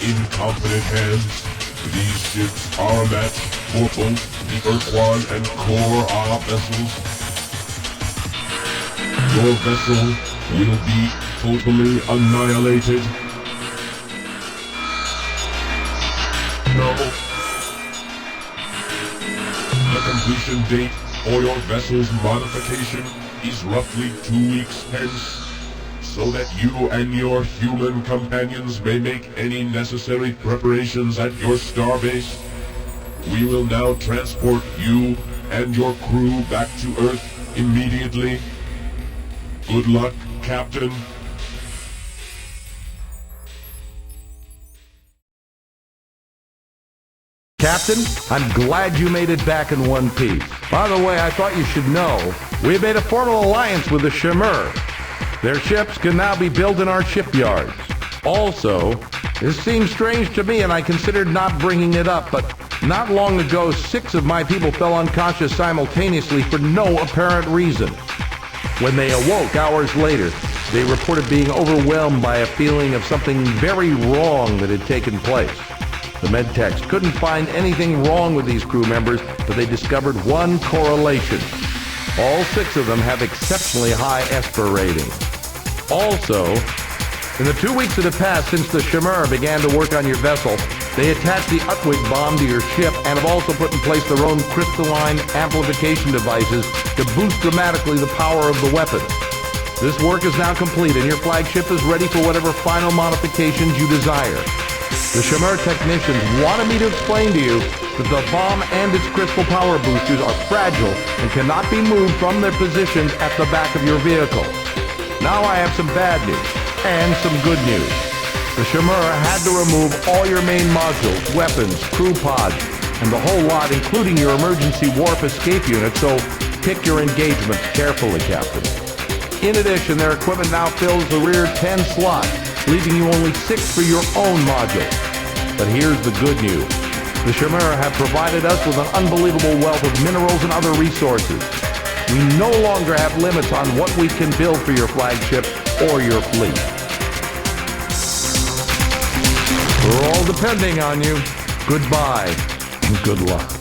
In competent hands, these ships are a match for both the Ur-Quan and Ur-Quan vessels. Your vessel will be totally annihilated. No. The completion date for your vessel's modification is roughly 2 weeks hence, so that you and your human companions may make any necessary preparations at your starbase. We will now transport you and your crew back to Earth immediately. Good luck, Captain. Captain, I'm glad you made it back in one piece. By the way, I thought you should know, we have made a formal alliance with the Shimmer. Their ships can now be built in our shipyards. Also, this seems strange to me and I considered not bringing it up, but not long ago 6 of my people fell unconscious simultaneously for no apparent reason. When they awoke hours later, they reported being overwhelmed by a feeling of something very wrong that had taken place. The medtechs couldn't find anything wrong with these crew members, but they discovered one correlation. All 6 of them have exceptionally high Esper ratings. Also, in the 2 weeks that have passed since the Shimmer began to work on your vessel, they attached the Utwig bomb to your ship and have also put in place their own crystalline amplification devices to boost dramatically the power of the weapon. This work is now complete and your flagship is ready for whatever final modifications you desire. The Shimmer technicians wanted me to explain to you that the bomb and its crystal power boosters are fragile and cannot be moved from their positions at the back of your vehicle. Now I have some bad news and some good news. The Shimmer had to remove all your main modules, weapons, crew pods, and the whole lot, including your emergency warp escape unit, so pick your engagements carefully, Captain. In addition, their equipment now fills the rear 10 slot, leaving you only 6 for your own modules. But here's the good news. The Shimmer have provided us with an unbelievable wealth of minerals and other resources. We no longer have limits on what we can build for your flagship or your fleet. We're all depending on you. Goodbye and good luck.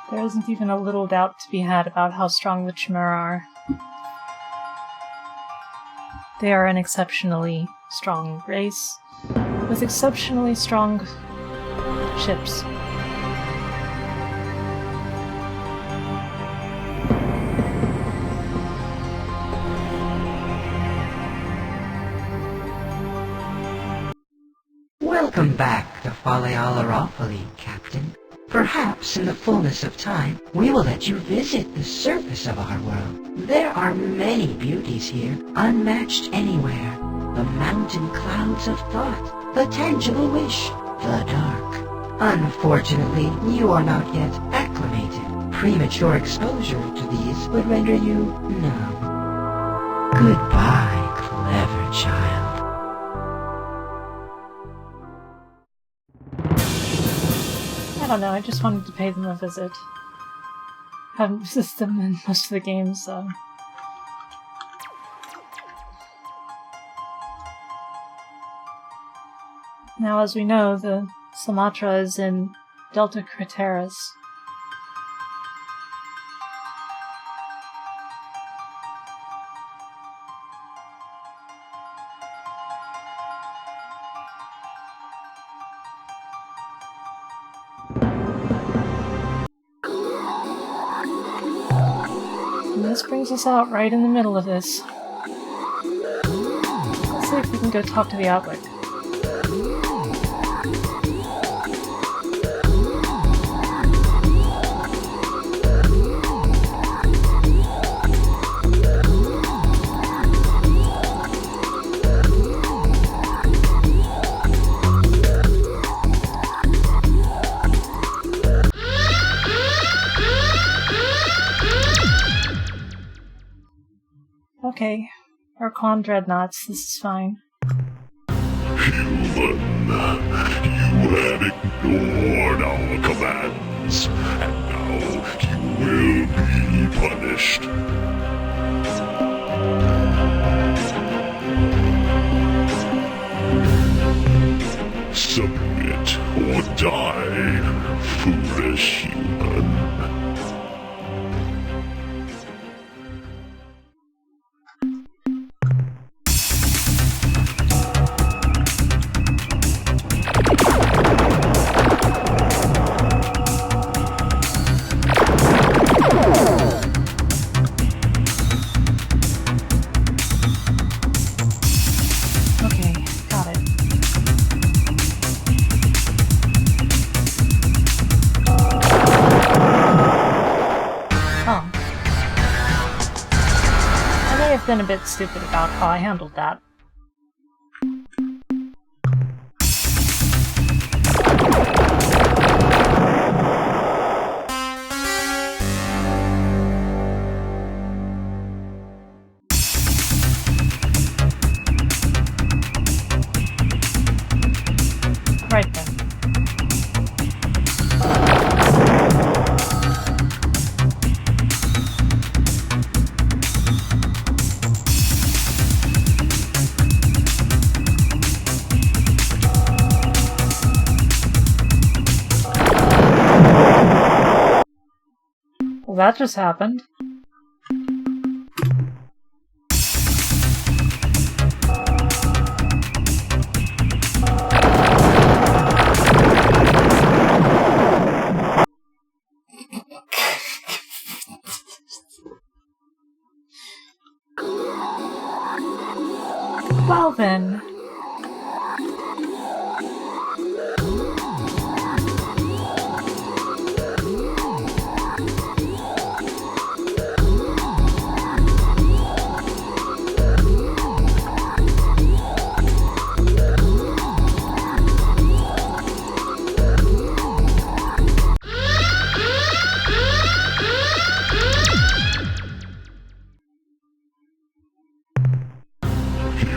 There isn't even a little doubt to be had about how strong the Chimera are. They are an exceptionally strong race, with exceptionally strong ships. Welcome back to Falealaropoly, Captain. Perhaps in the fullness of time, we will let you visit the surface of our world. There are many beauties here, unmatched anywhere. The mountain clouds of thought, the tangible wish, the dark. Unfortunately, you are not yet acclimated. Premature exposure to these would render you numb. Goodbye, clever child. I don't know, I just wanted to pay them a visit. Haven't visited them in most of the games, so... Now, as we know, the Sumatra is in Delta Craterus. And this brings us out right in the middle of this. Let's see if we can go talk to the Outlook. Okay, Ur-Quan dreadnoughts, this is fine. Human, you have ignored our commands, and now you will be punished. Submit or die, foolish human. Been a bit stupid about how I handled that. Right then. Well, that just happened. then.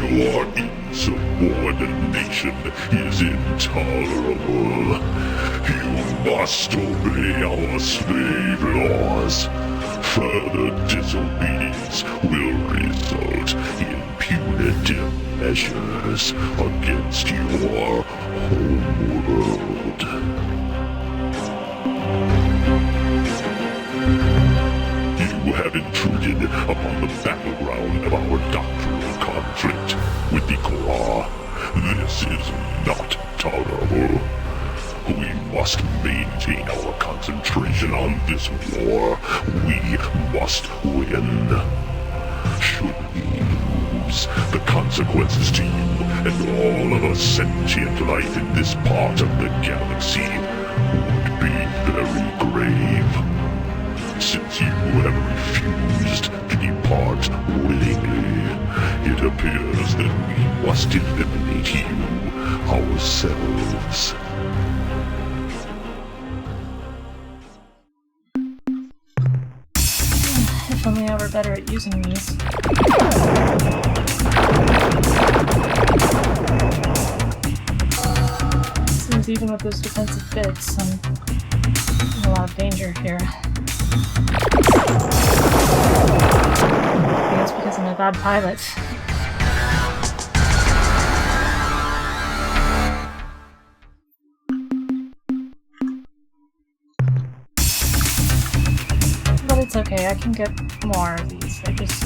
Your insubordination is intolerable. You must obey our slave laws. Further disobedience will result in punitive measures against your homeworld. You have intruded upon the battleground of our doctrinal conflict with the Korra. This is not tolerable. We must maintain our concentration on this war. We must win. Should we lose, the consequences to you and all other sentient life in this part of the galaxy would be very grave. Since you have refused to depart willingly, it appears that we must eliminate you ourselves. If only I were better at using these. Seems even with those defensive bits, I'm in a lot of danger here. I think it's because I'm a bad pilot. But it's okay, I can get more of these. I just...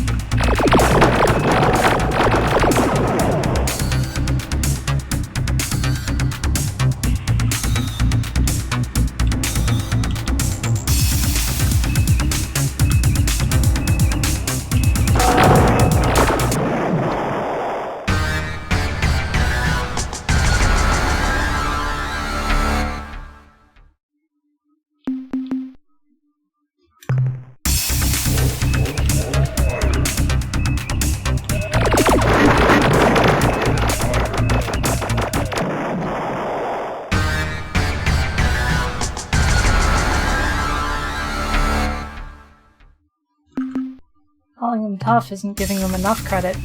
Calling them tough isn't giving them enough credit.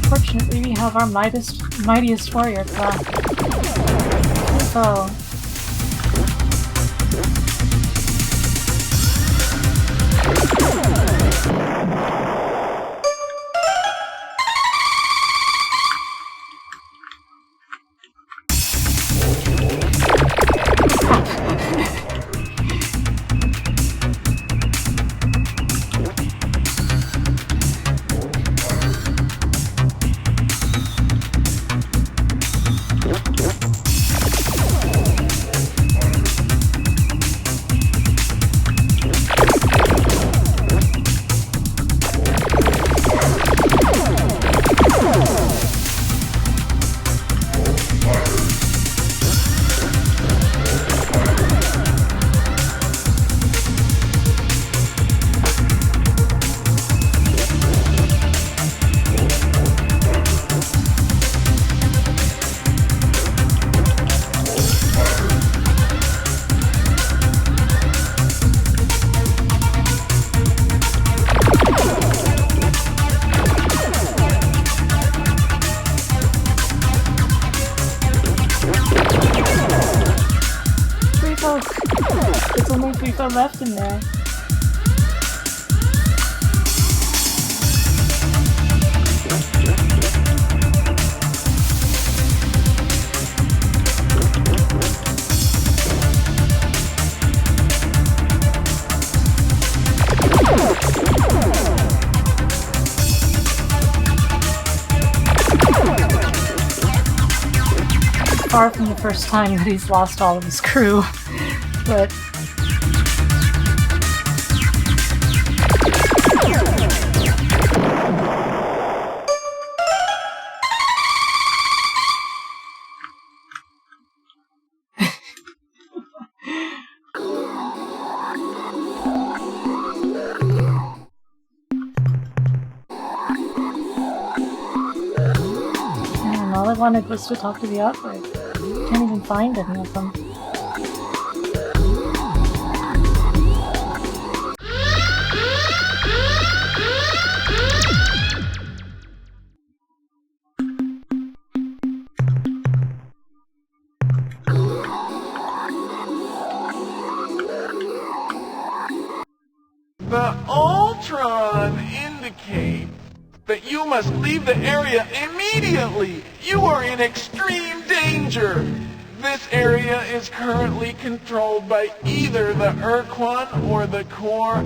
Fortunately, we have our mightiest warrior class. So... It's only 3 left in there. far from the first time that he's lost all of his crew, but... all I wanted was to talk to the outbreak. Can't even find any of them. The Ultron indicate that you must leave the area immediately. You are in extreme danger. This area is currently controlled by either the Ur-Quan or the core,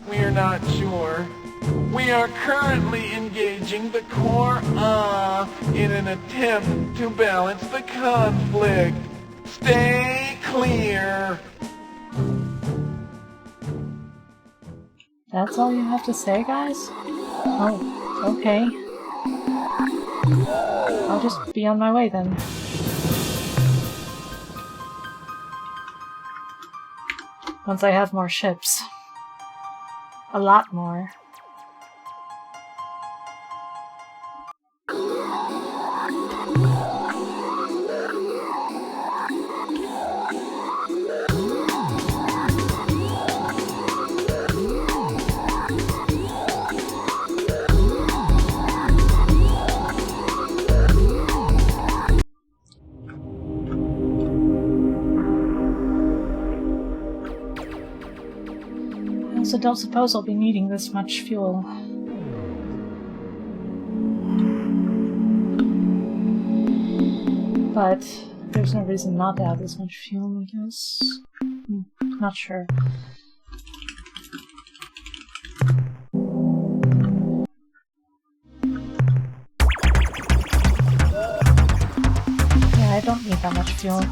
we're not sure. We are currently engaging the core, in an attempt to balance the conflict. Stay clear. That's all you have to say, guys? Oh, okay. I'll just be on my way then. Once I have more ships. A lot more. I also don't suppose I'll be needing this much fuel. But there's no reason not to have this much fuel, I guess. Not sure. Yeah, I don't need that much fuel.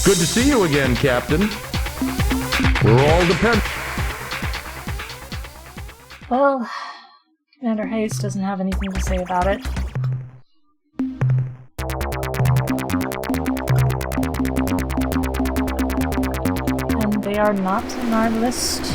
Good to see you again, Captain. We're all dependent. Well, Commander Hayes doesn't have anything to say about it. And they are not on our list.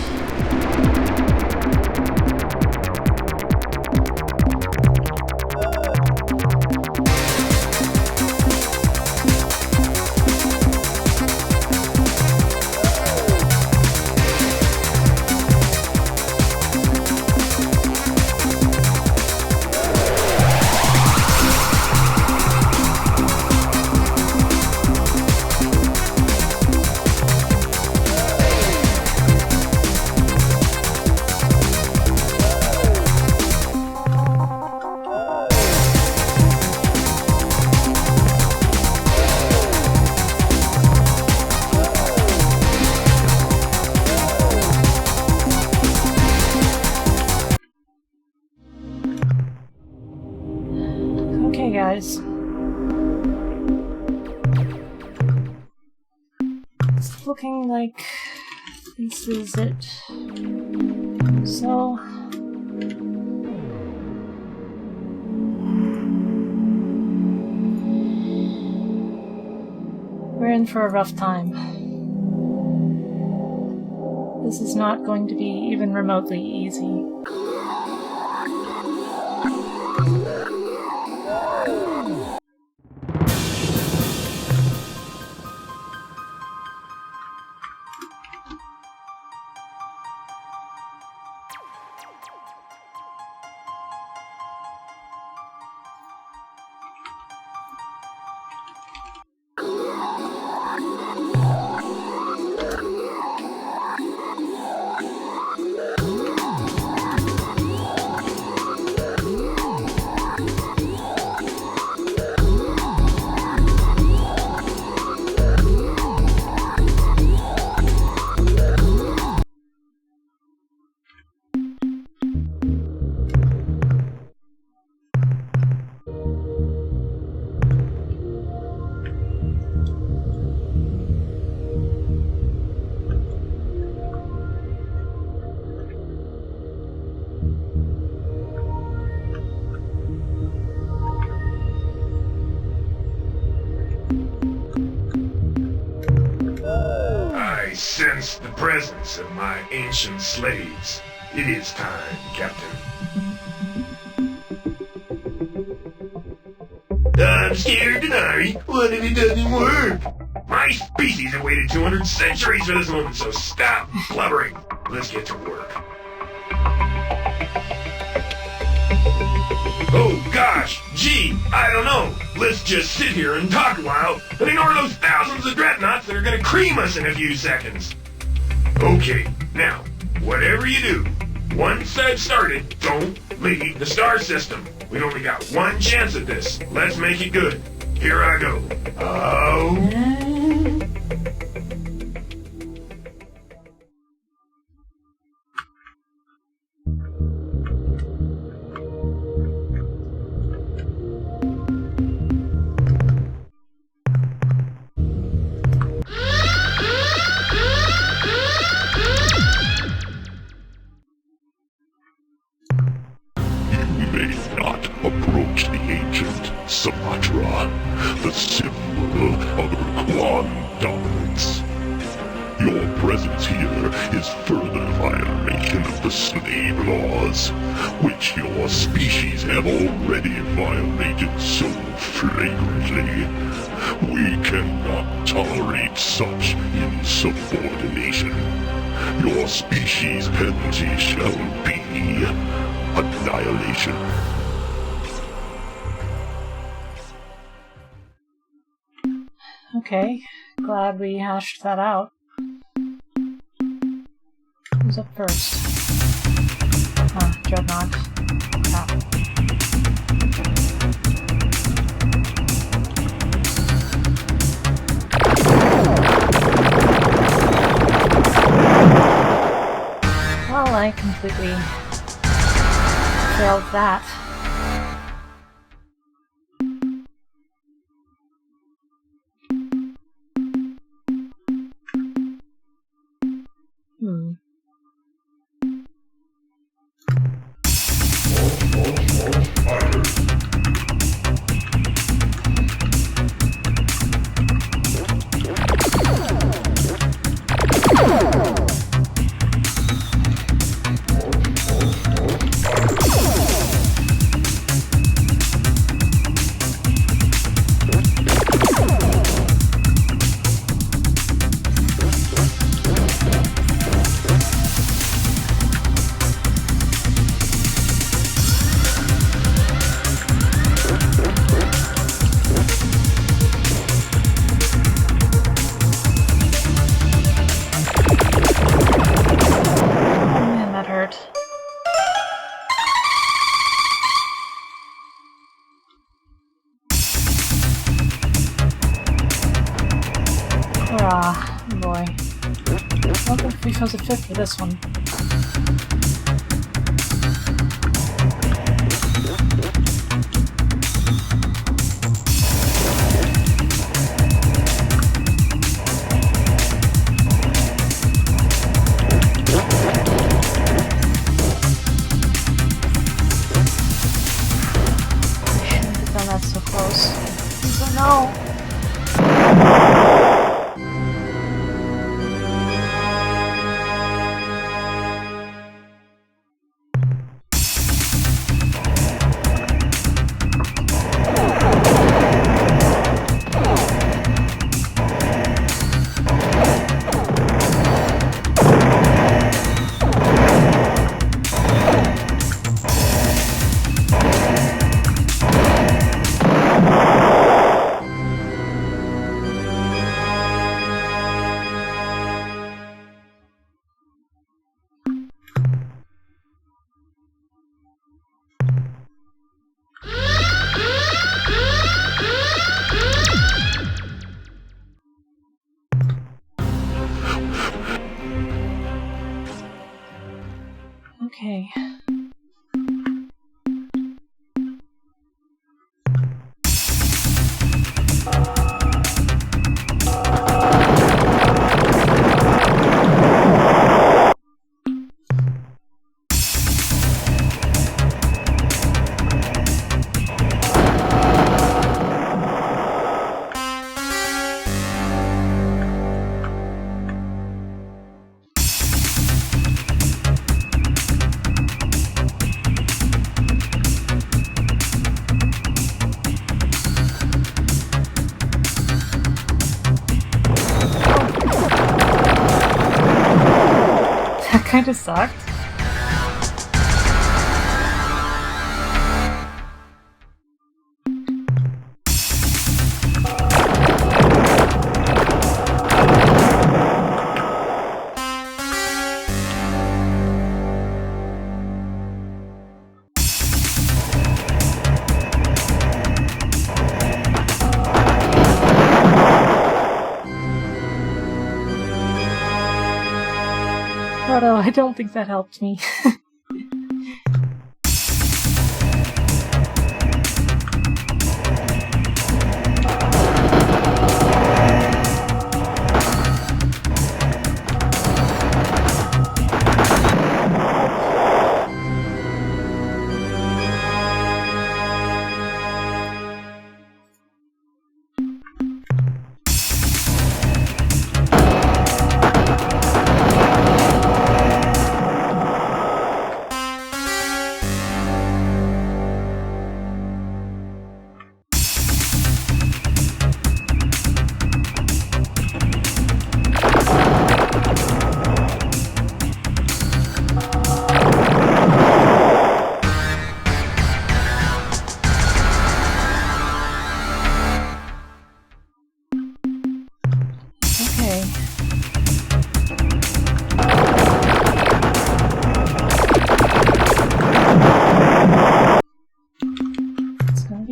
Okay, guys. It's looking like this is it. So... we're in for a rough time. This is not going to be even remotely easy. sense the presence of my ancient slaves. It is time, Captain. I'm scared, Denari. What if it doesn't work? My species have waited 200 centuries for this moment, so stop blubbering. Let's get to work. Oh gosh, gee, I don't know. Let's just sit here and talk a while, and ignore those thousands of dreadnoughts that are gonna cream us in a few seconds. Okay, now, whatever you do, once I've started, don't leave the star system. We've only got one chance at this. Let's make it good. Here I go. Approach the ancient Sumatra, the symbol of Ur-Quan dominance. Your presence here is further violation of the slave laws, which your species have already violated so flagrantly. We cannot tolerate such insubordination. Your species' penalty shall be annihilation. Okay, glad we hashed that out. Who's up first? Dreadnought. Crap. Well, I completely failed that. Boy. Welcome to becomes a fit for this one. Shouldn't have done that so close. Oh no! Okay. kinda sucked. Although I don't think that helped me.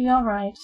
Alright.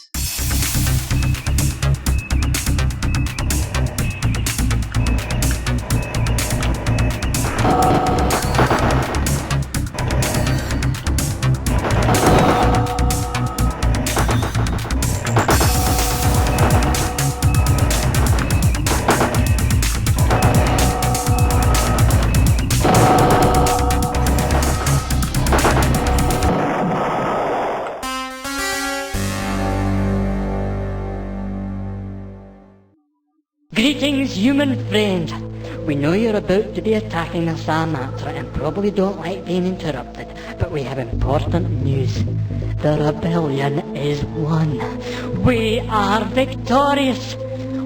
Greetings, human friend. We know you're about to be attacking the Sumatra and probably don't like being interrupted, but we have important news. The rebellion is won. We are victorious.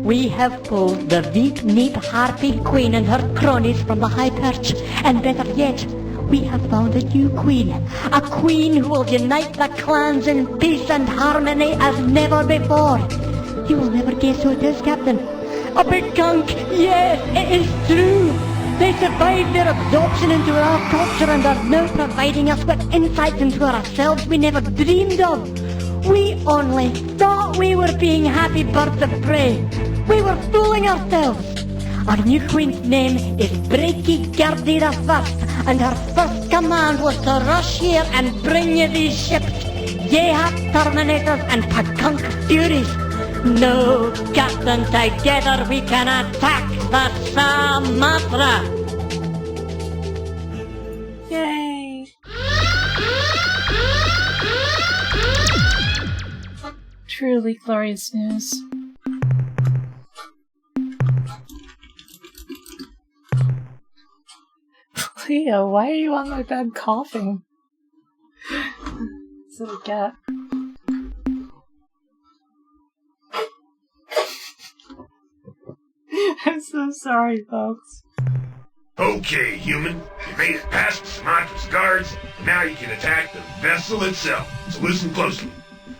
We have pulled the Veep-Neep Harpy Queen and her cronies from the high perch, and better yet, we have found a new queen. A queen who will unite the clans in peace and harmony as never before. You will never guess who it is, Captain. A big gunk! Yes, it is true! They survived their absorption into our culture and are now providing us with insights into ourselves we never dreamed of. We only thought we were being happy birds of prey. We were fooling ourselves. Our new queen's name is Breaky Gertie the First, and her first command was to rush here and bring you these ships, Yehat Terminators and Pagunk Furies. No, Captain, together we can attack the Sumatra! Yay! Truly glorious news. Leo, why are you on my bed coughing? Silly cat. I'm so sorry, folks. Okay, human. You made it past the Sumatra's guards, and now you can attack the vessel itself. So listen closely.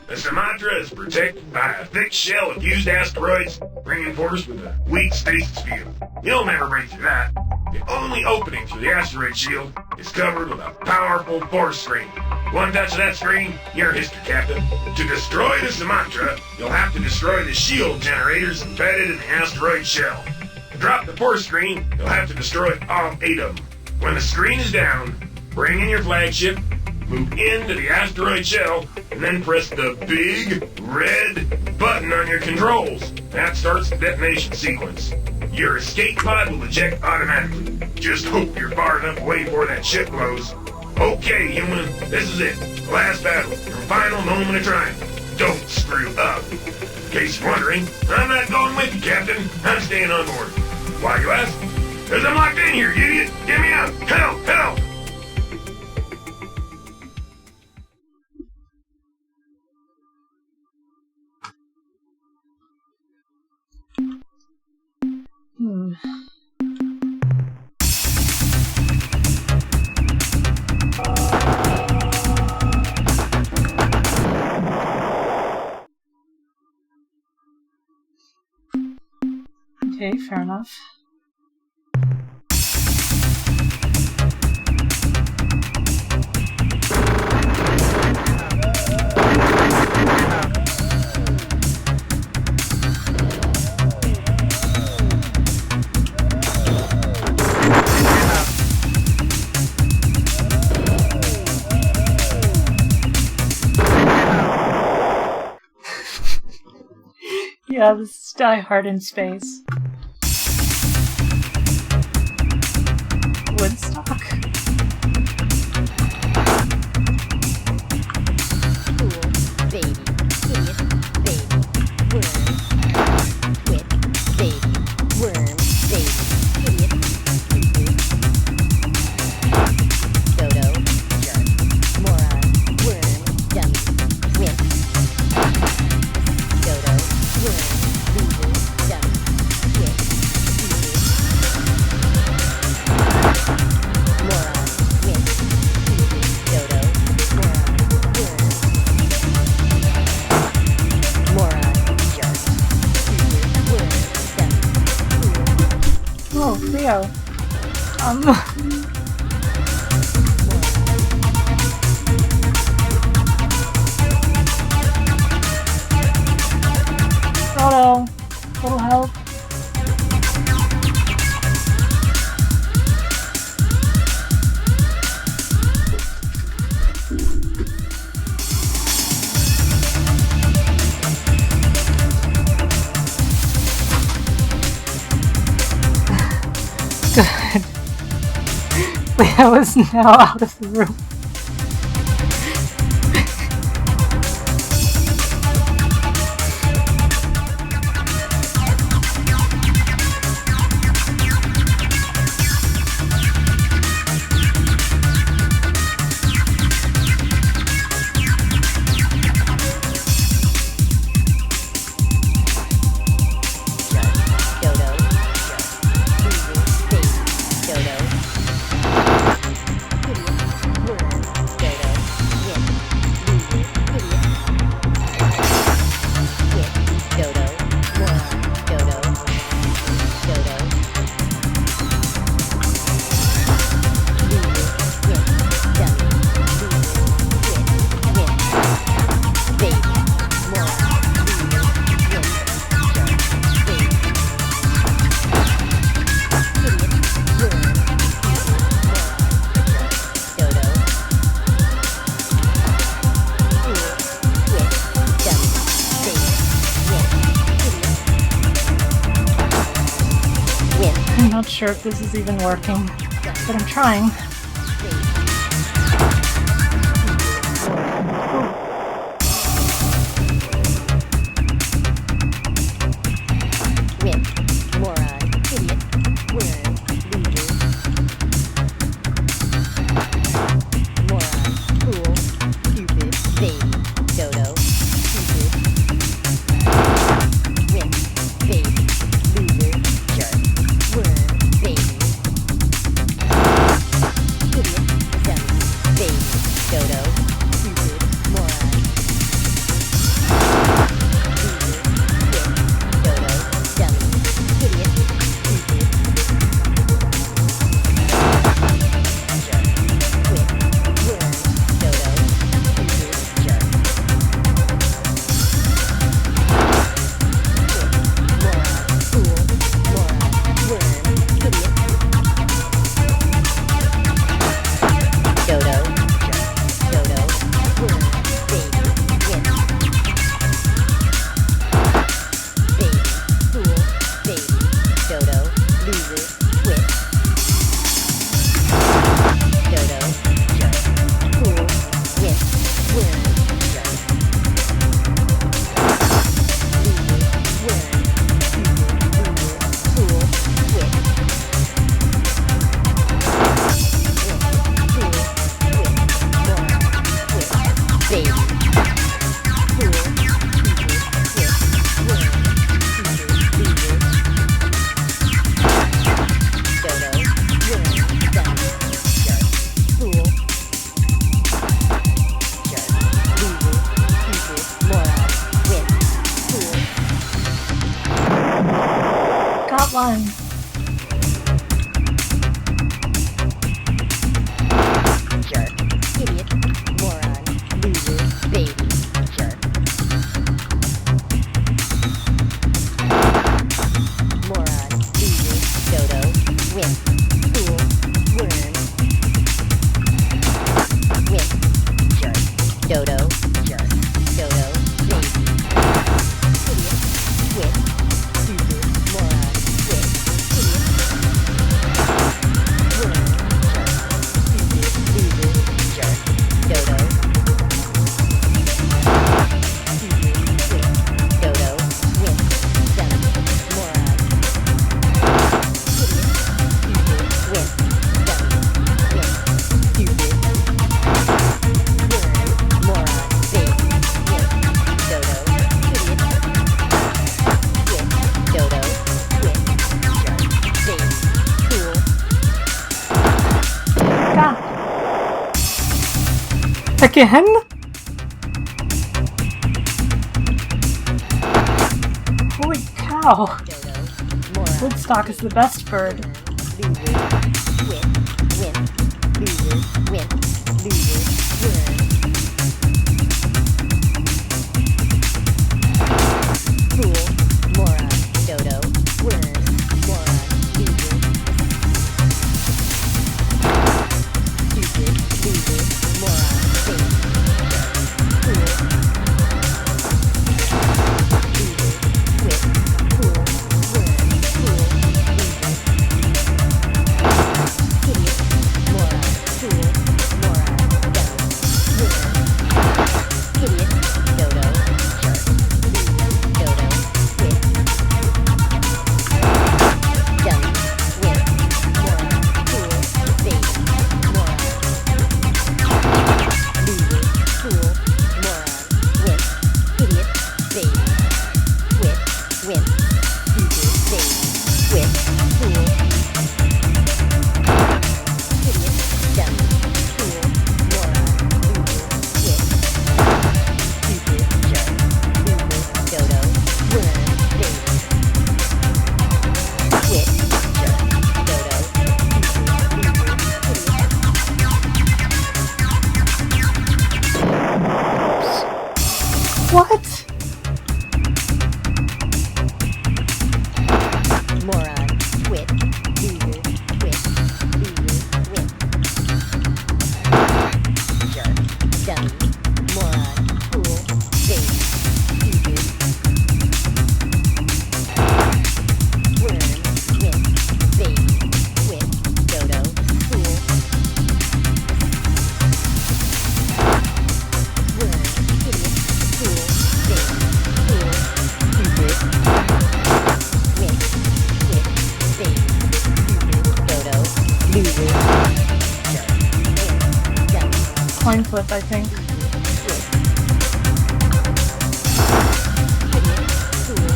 The Sumatra is protected by a thick shell of fused asteroids, reinforced with a weak stasis field. You'll never break through that. The only opening through the asteroid shield is covered with a powerful force screen. One touch of that screen, you're history, Captain. To destroy the Sumatra, you'll have to destroy the shield generators embedded in the asteroid shell. To drop the force screen, you'll have to destroy all 8 of them. When the screen is down, bring in your flagship, move into the asteroid shell, and then press the big red button on your controls. That starts the detonation sequence. Your escape pod will eject automatically. Just hope you're far enough away before that ship blows. Okay, human, this is it. Last battle, your final moment of triumph. Don't screw up. In case you're wondering, I'm not going with you, Captain. I'm staying on board. Why, you ask? Because I'm locked in here, you idiot. Get me out. Help, help. Okay, fair enough. Yeah, this is Die Hard in space. Woodstock. Cool, baby, idiot, baby, worm, twit, baby, worm, baby, idiot, stupid, dodo, jerk, moron, worm, dummy, wimp, dodo, worm, loser, dummy, twit, stupid, moron, wimp, stupid, dodo, moron, worm, moron, jerk, stupid, worm, dummy, Oh, Leo. Frodo, little help. Good. Leo is now out of the room. dodo, loser, baby, dodo, idiot, worm, dodo, wimp, loser, idiot, wit, dodo, moron, dodo, dodo, loser, wimp, dummy, loser, wit, wimp, baby, moron, loser, wimp, jerk, baby, idiot, worm, dodo, fool, twit, dummy, baby, wimp, idiot, wimp, I'm not sure if this is even working, but I'm trying. wimp, moron, idiot, worm, loser, moron, fool, stupid, baby, dodo, stupid, wimp, baby, loser, jerk, worm, baby, Again? Holy cow. Dodo, moron, Woodstock is the best bird. loser, win, loser, fool, moron, dodo, worm, moron, loser, stupid, loser, moron, fake, fool, loser, quit, fool, worm, fool, loser, idiot, moron, fool, moron, dumb, worm, idiot, dodo, jerk, loser, dodo, quit, dumb, win, moron, fool, fake, moron, loser, fool, moron, win, idiot, fake, quit, win, loser, fake, quit, fool, idiot, dumb, fool, moron, loser, quit, stupid, jerk, loser, dodo, worm, fake, quit, jerk, dodo, loser, idiot. What? Moron, quit, loser, quit, loser, win. Jerk, dummy, moron, fool, fake, stupid. Worm, win, fake, quit, dodo, fool. Worm, idiot, fool, fake, fool, stupid. Win, quit, fake, stupid, dodo, loser, jerk, win, dummy, Coin flip, I think. quit. Idiot, fool,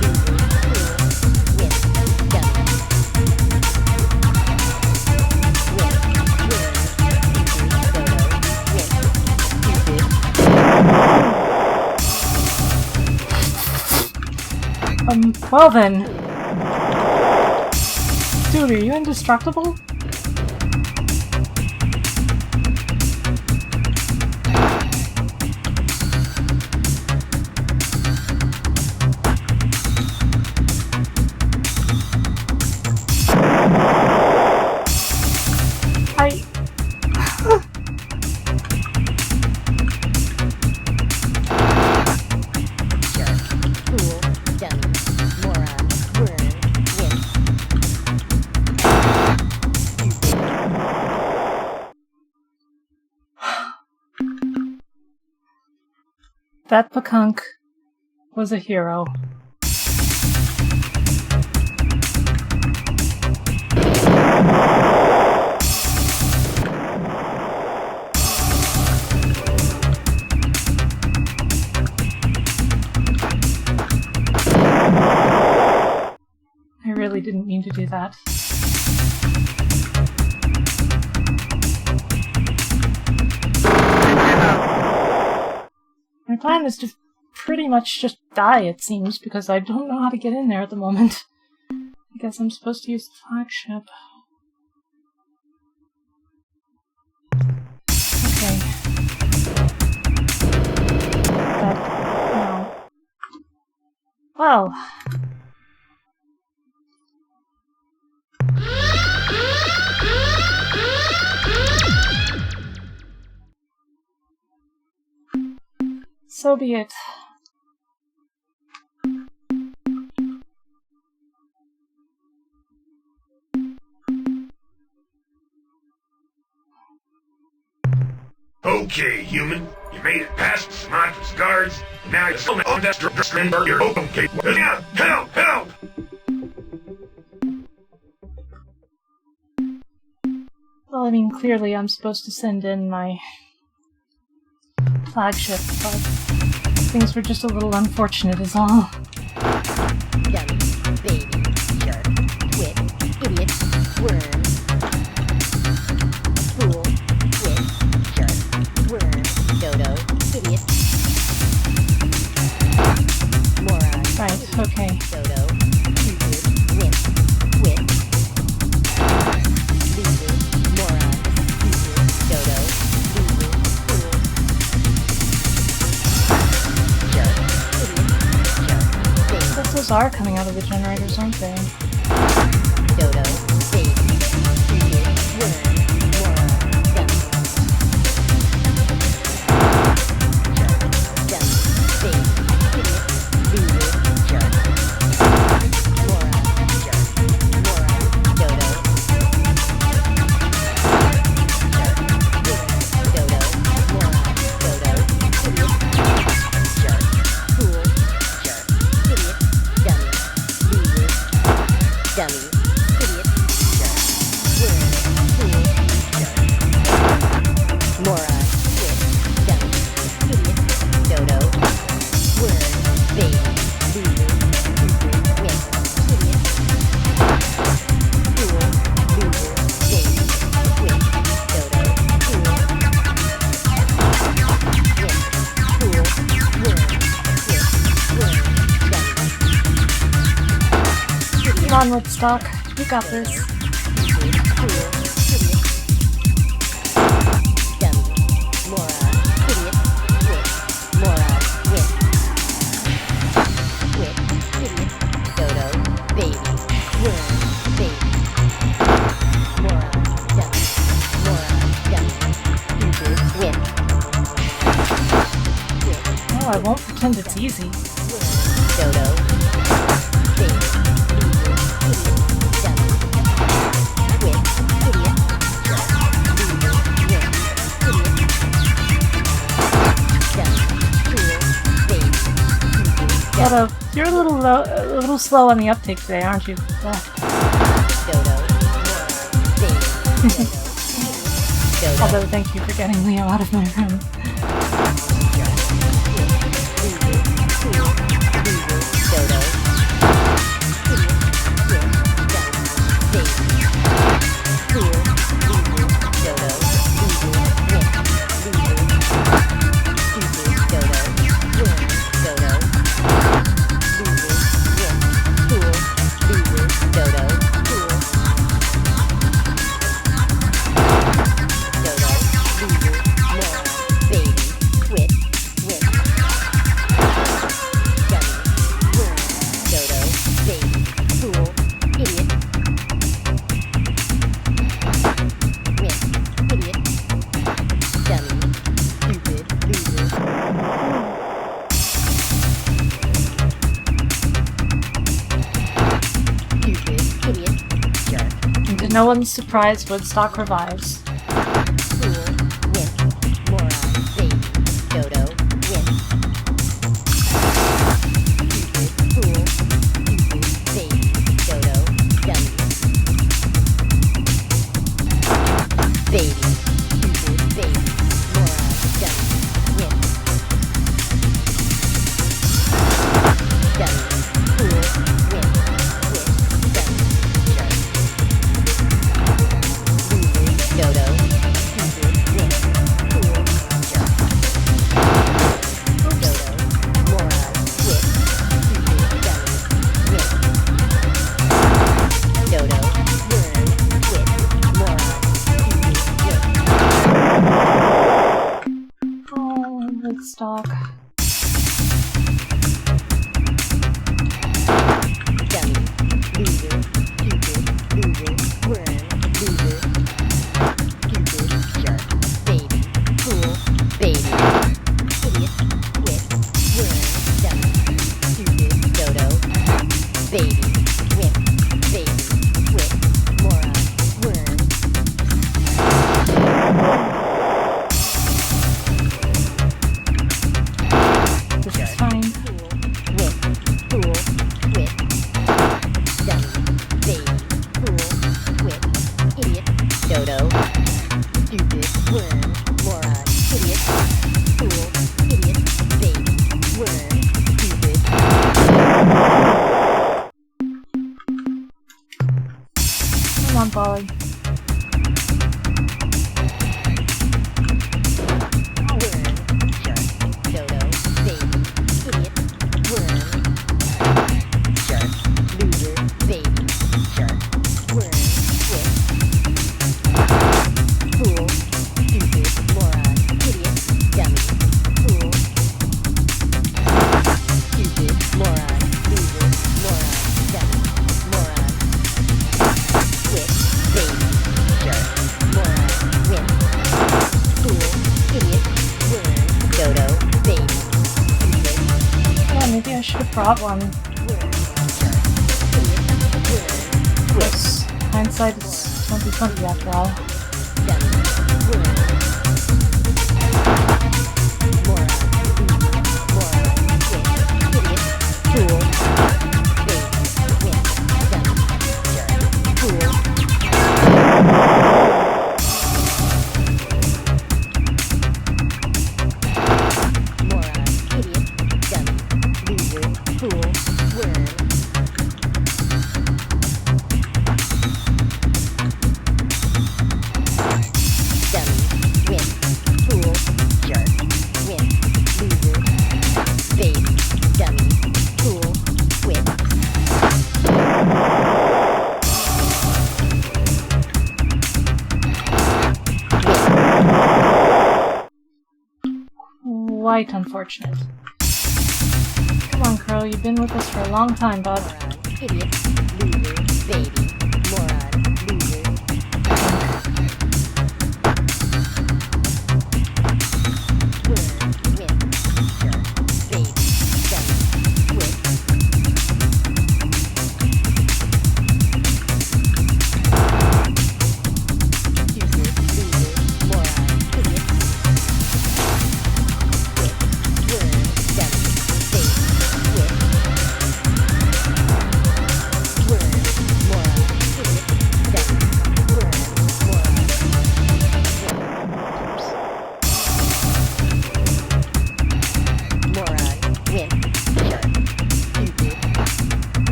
loser, fool, win, dummy. Win, worm, stupid, dodo, win, stupid. Well then. Dude, are you indestructible? I... Jerk, fool, dummy, moron, worm, win. That Pakunk was a hero. I really didn't mean to do that. My plan is to pretty much just die, it seems, because I don't know how to get in there at the moment. I guess I'm supposed to use the flagship. Okay. No. Well. So be it. Okay, human. You made it past Sumatra's guards, and now you're still on that Strindberg. You're okay. Yeah, help! Help! Well, I mean, clearly I'm supposed to send in my flagship, but things were just a little unfortunate is all. Dummy, baby, jerk, quit, idiot, worm. Fool, quit, jerk, worm, Sparks are coming out of the generators, aren't they? Dodo, baby, stupid, worm, moron, dummy. Jerk, dummy, baby, idiot, loser, jerk. Moron, jerk, moron, dodo. Jerk, worm, dodo, moron, dodo, idiot, jerk, fool, jerk, idiot, dummy, loser, dummy, idiot, jerk, worm, fool, jerk, moron, twit, dummy, idiot, dodo, worm, baby, loser, stupid, wimp, idiot, fool, loser, baby, wimp, dodo, fool, wimp, fool, worm, twit, worm, dummy. Come on, Woodstock. You got this. Oh, I won't pretend it's easy. Dodo, baby, loser, idiot, dummy, wimp, idiot, jerk, loser, wimp, idiot, dummy, fool, baby, loser, Dodo, you're a little slow on the uptake today, aren't you? dodo, moron, baby, dodo, Although, thank you for getting Leo out of my room. And to no one's surprise, Woodstock revives. Woodstock. Polly. problem. Yes, hindsight is 2020 after all. Quite unfortunate. Come on, Crow, you've been with us for a long time, bud. Idiot, loser, baby, moron, loser.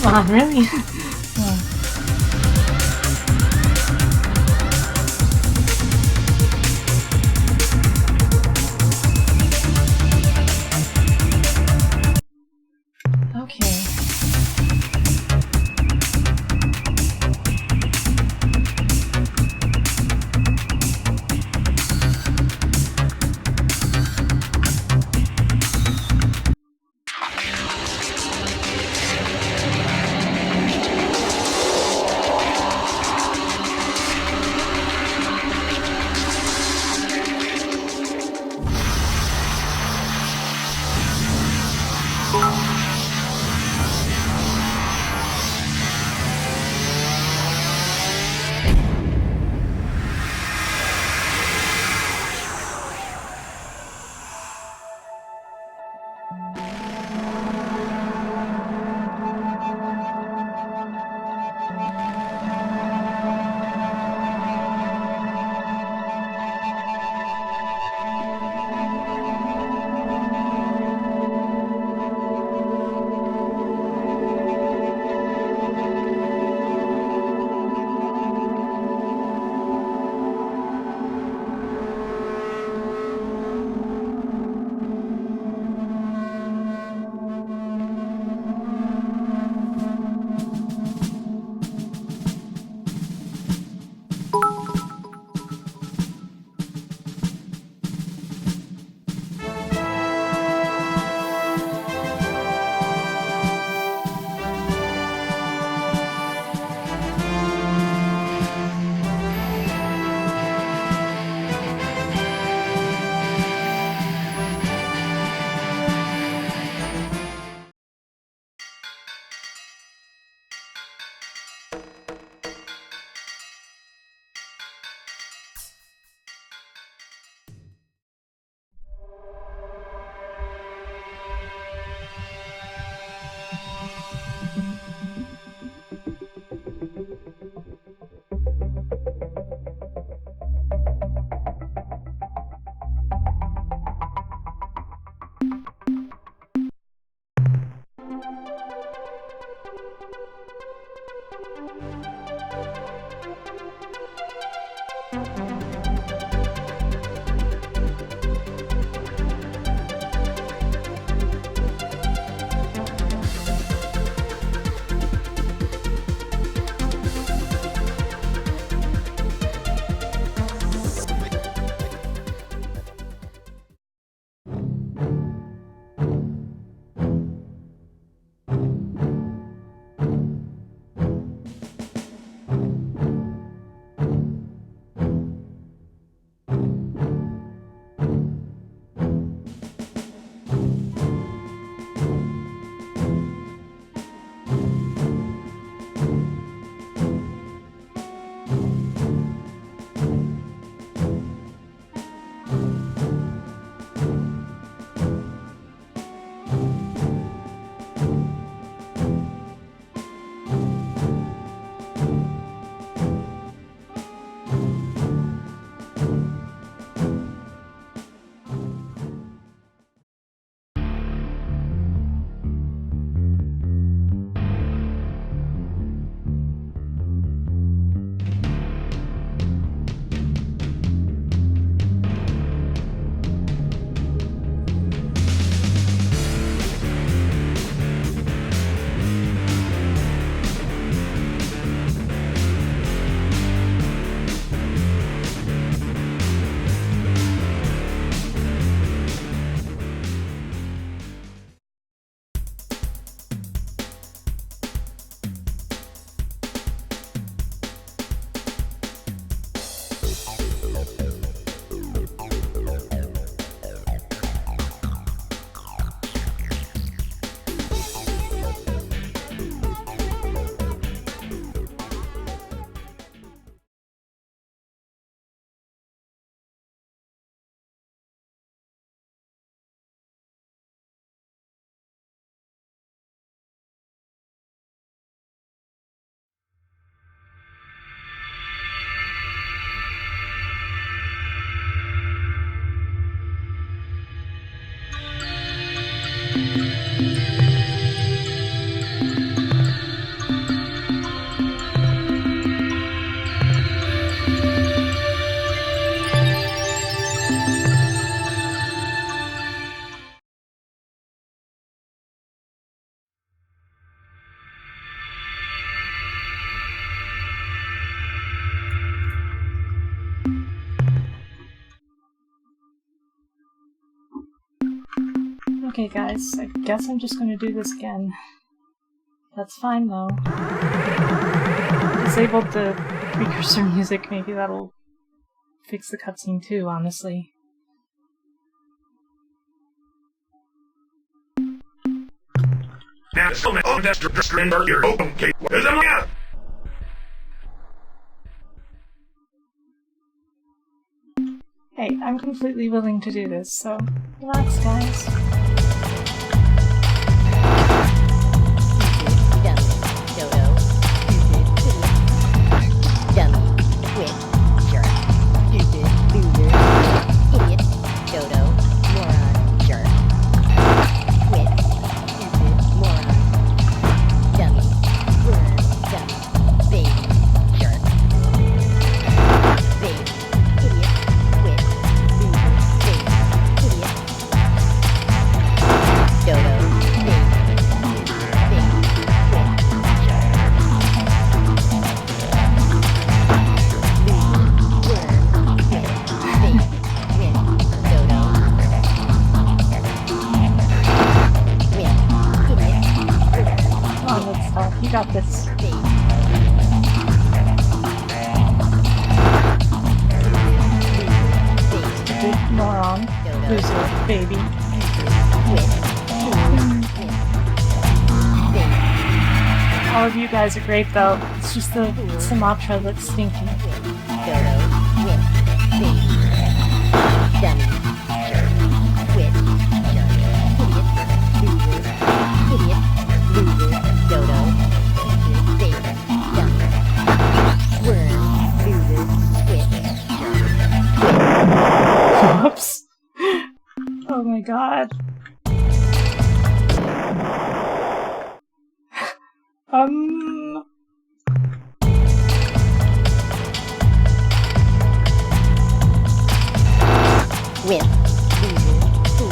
Come on, really? Okay. Okay guys, I guess I'm just gonna do this again. That's fine though. Disabled the precursor music, maybe that'll fix the cutscene too, honestly. Now, so on that you're open, Kate. There's a man. Hey, I'm completely willing to do this, so relax, guys. You got this. Stupid moron. Loser, baby. All of you guys are great though. It's just the Sumatra that's stinky. Whoops. Oh my god. Win. Loser. Fool.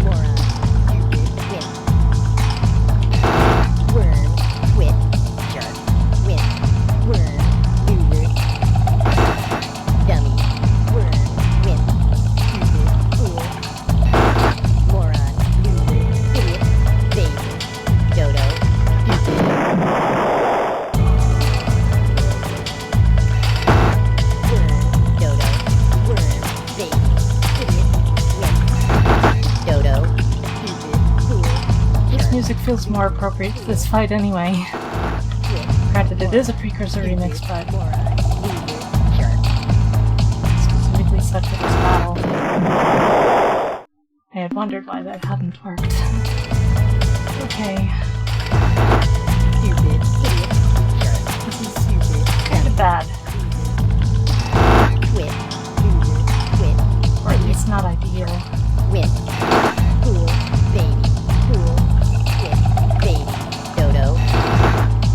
Moron. Stupid. Win. Worm. Quit. Jerk. Win. Worm. Loser. Dummy. Worm. Win. Stupid. Fool. Moron. Loser. Idiot. Baby. Dodo. Stupid. Music feels more appropriate for this fight anyway. Granted, it is a precursor remix, but specifically set for this battle. I had wondered why that hadn't worked. Okay. This is kind of bad. Or at least not ideal.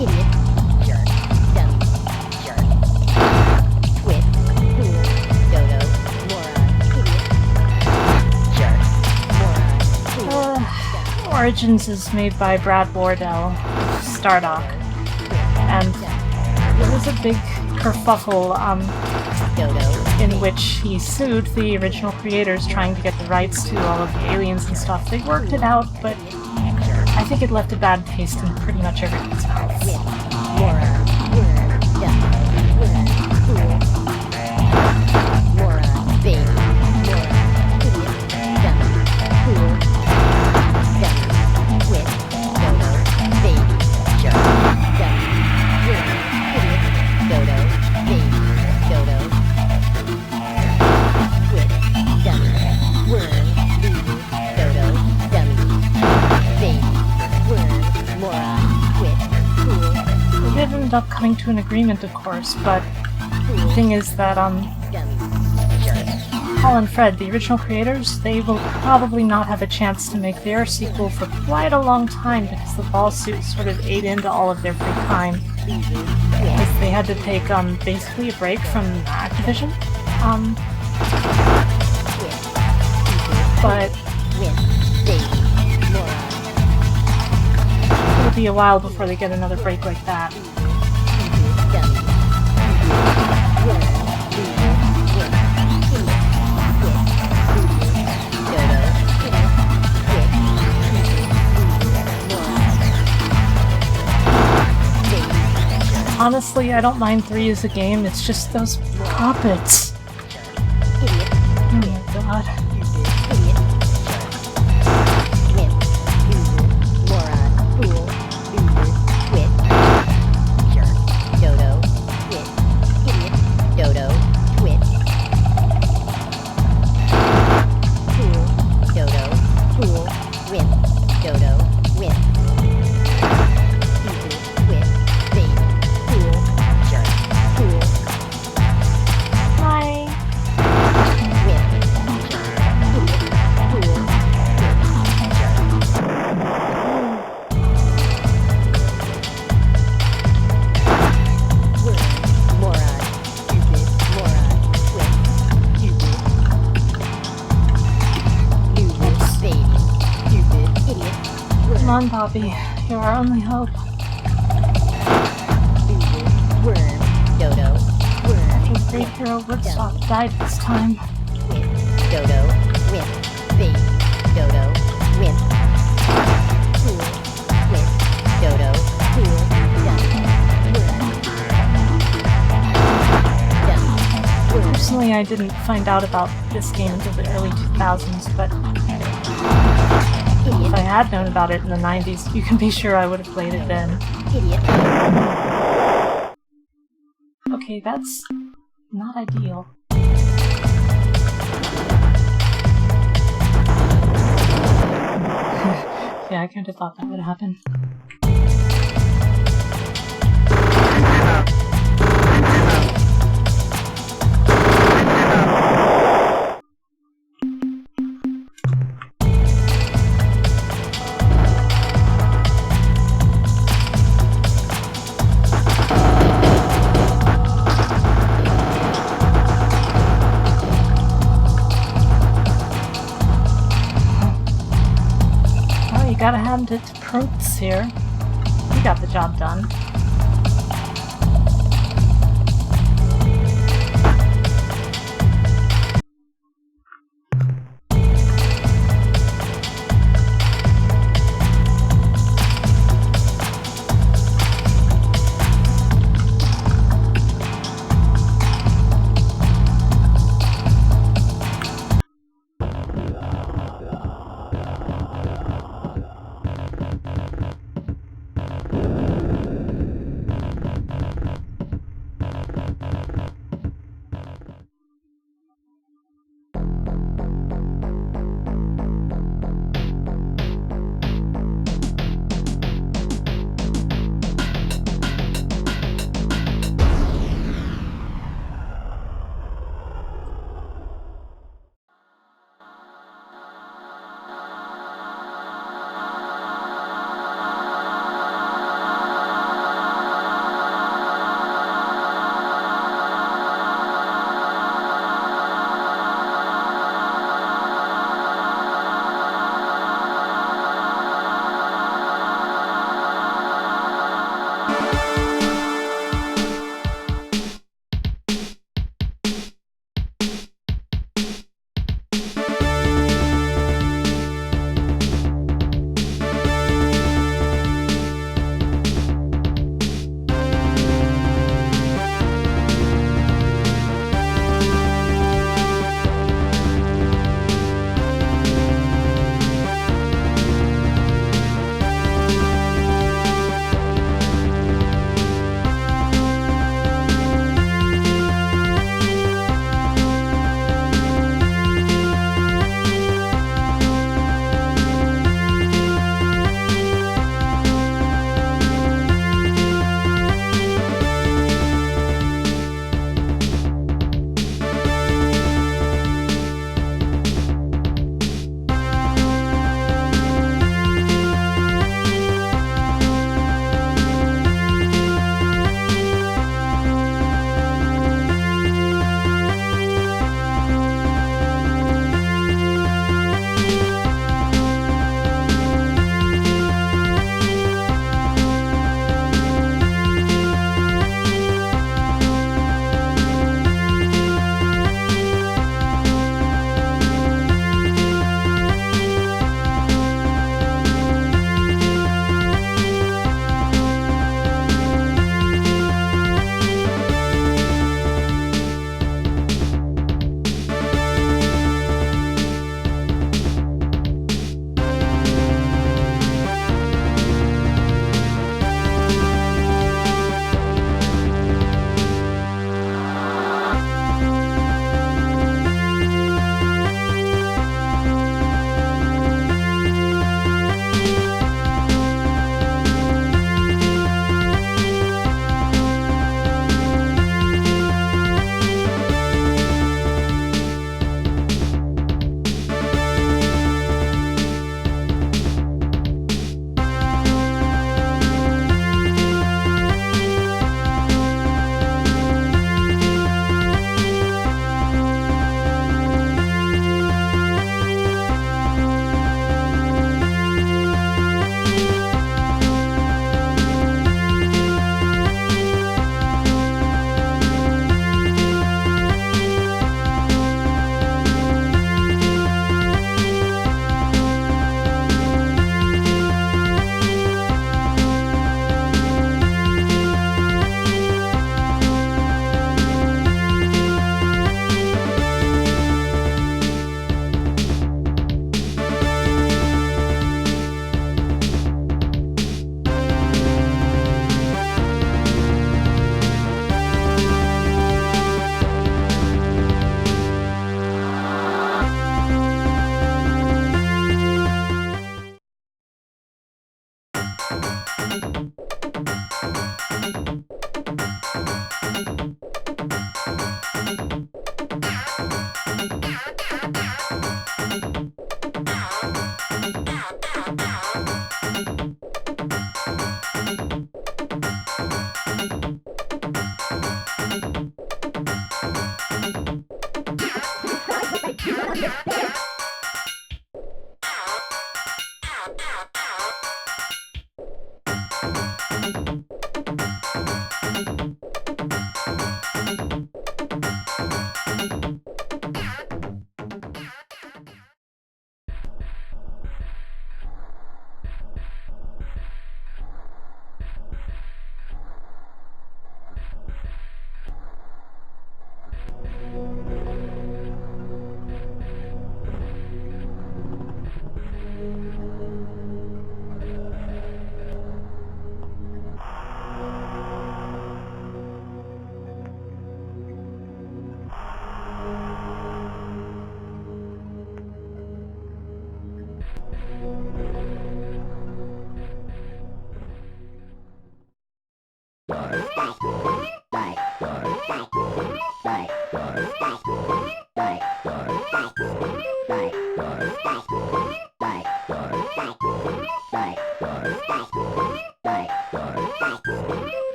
Idiot, jerk, dummy, jerk, twit, fool, dodo, moron, idiot, jerk, moron, fool, dummy. Origins is made by Brad Wardell, Stardock, and there was a big kerfuffle in which he sued the original creators trying to get the rights to all of the aliens and stuff. They worked it out, but I think it left a bad taste in pretty much everyone's mouths. Moron, word, dummy, word, fool, moron, baby, moron, idiot, dummy, fool, dummy, quit, dodo, baby, jerk, dummy, word, idiot, dodo, baby, dodo, quit, dummy, word, loser, dodo, dummy, baby, word, moron, quit, fool. We did end up coming to an agreement, of course, but the thing is that, Paul and Fred, the original creators, they will probably not have a chance to make their sequel for quite a long time because the lawsuit sort of ate into all of their free time. Because they had to take, basically a break from Activision. But it'll be a while before they get another break like that. Honestly, I don't mind 3 as a game, it's just those puppets. Oh my god. Come on, Poppy. You're our only hope. The great hero Woodstock died this time. Personally, I didn't find out about this game until the early 2000s, but if I had known about it in the 90s, you can be sure I would have played it then. Okay, that's not ideal. Yeah, I kind of thought that would happen. Gotta hand it to Prince here. He got the job done.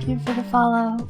Thank you for the follow.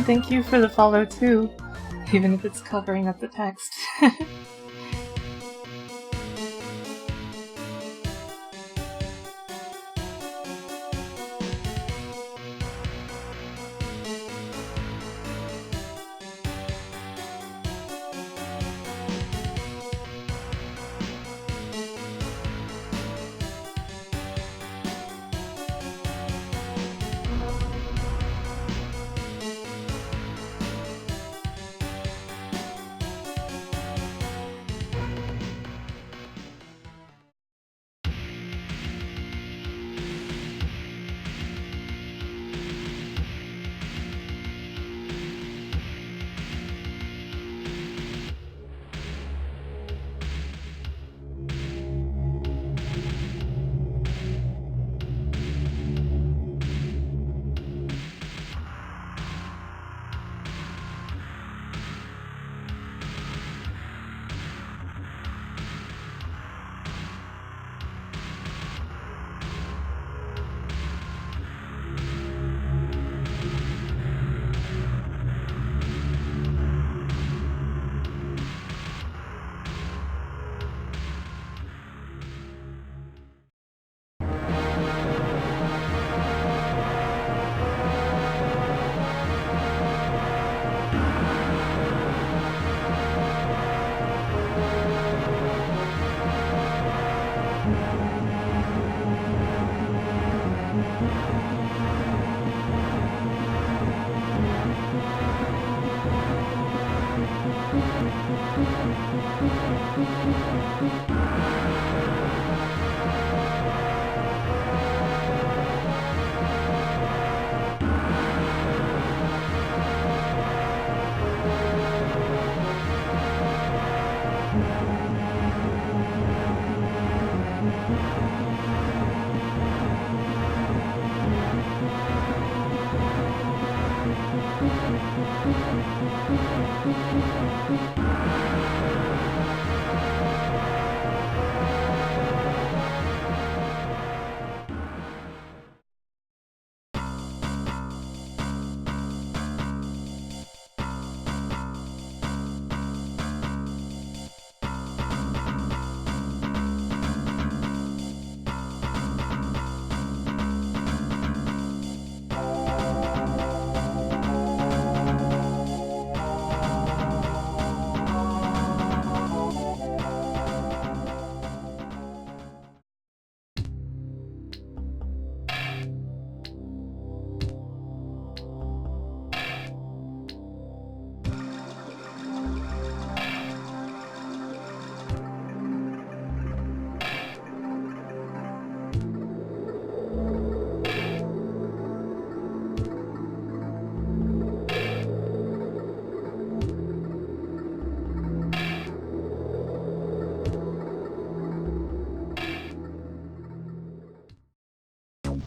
Thank you for the follow too, even if it's covering up the text.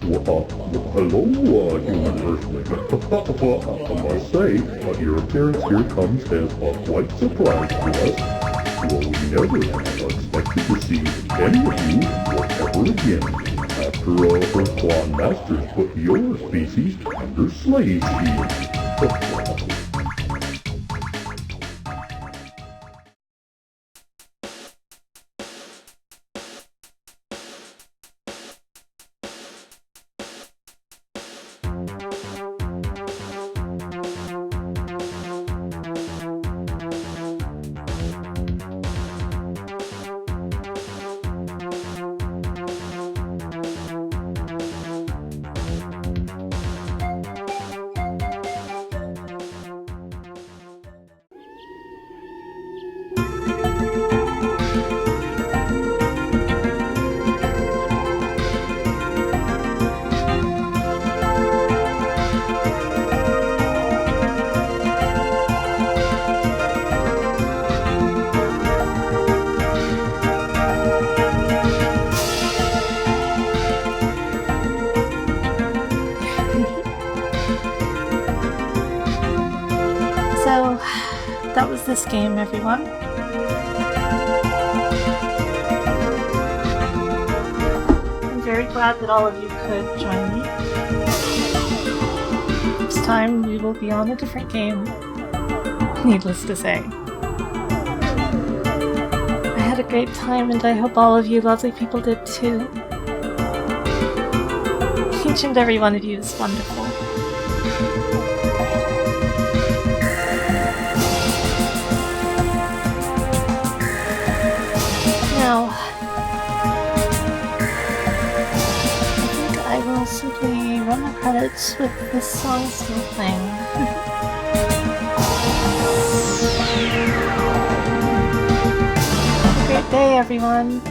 Hello, human earthling. I must say, your appearance here comes as quite surprise to us. Well, we never expected to see any of you ever again. After Ur-Quan masters put your species under slave shield. So, that was this game, everyone. I'm very glad that all of you could join me. This time we will be on a different game, needless to say. I had a great time and I hope all of you lovely people did too. Each and every one of you is wonderful. Now, I think I will simply run the credits with this song still playing. Have a great day, everyone!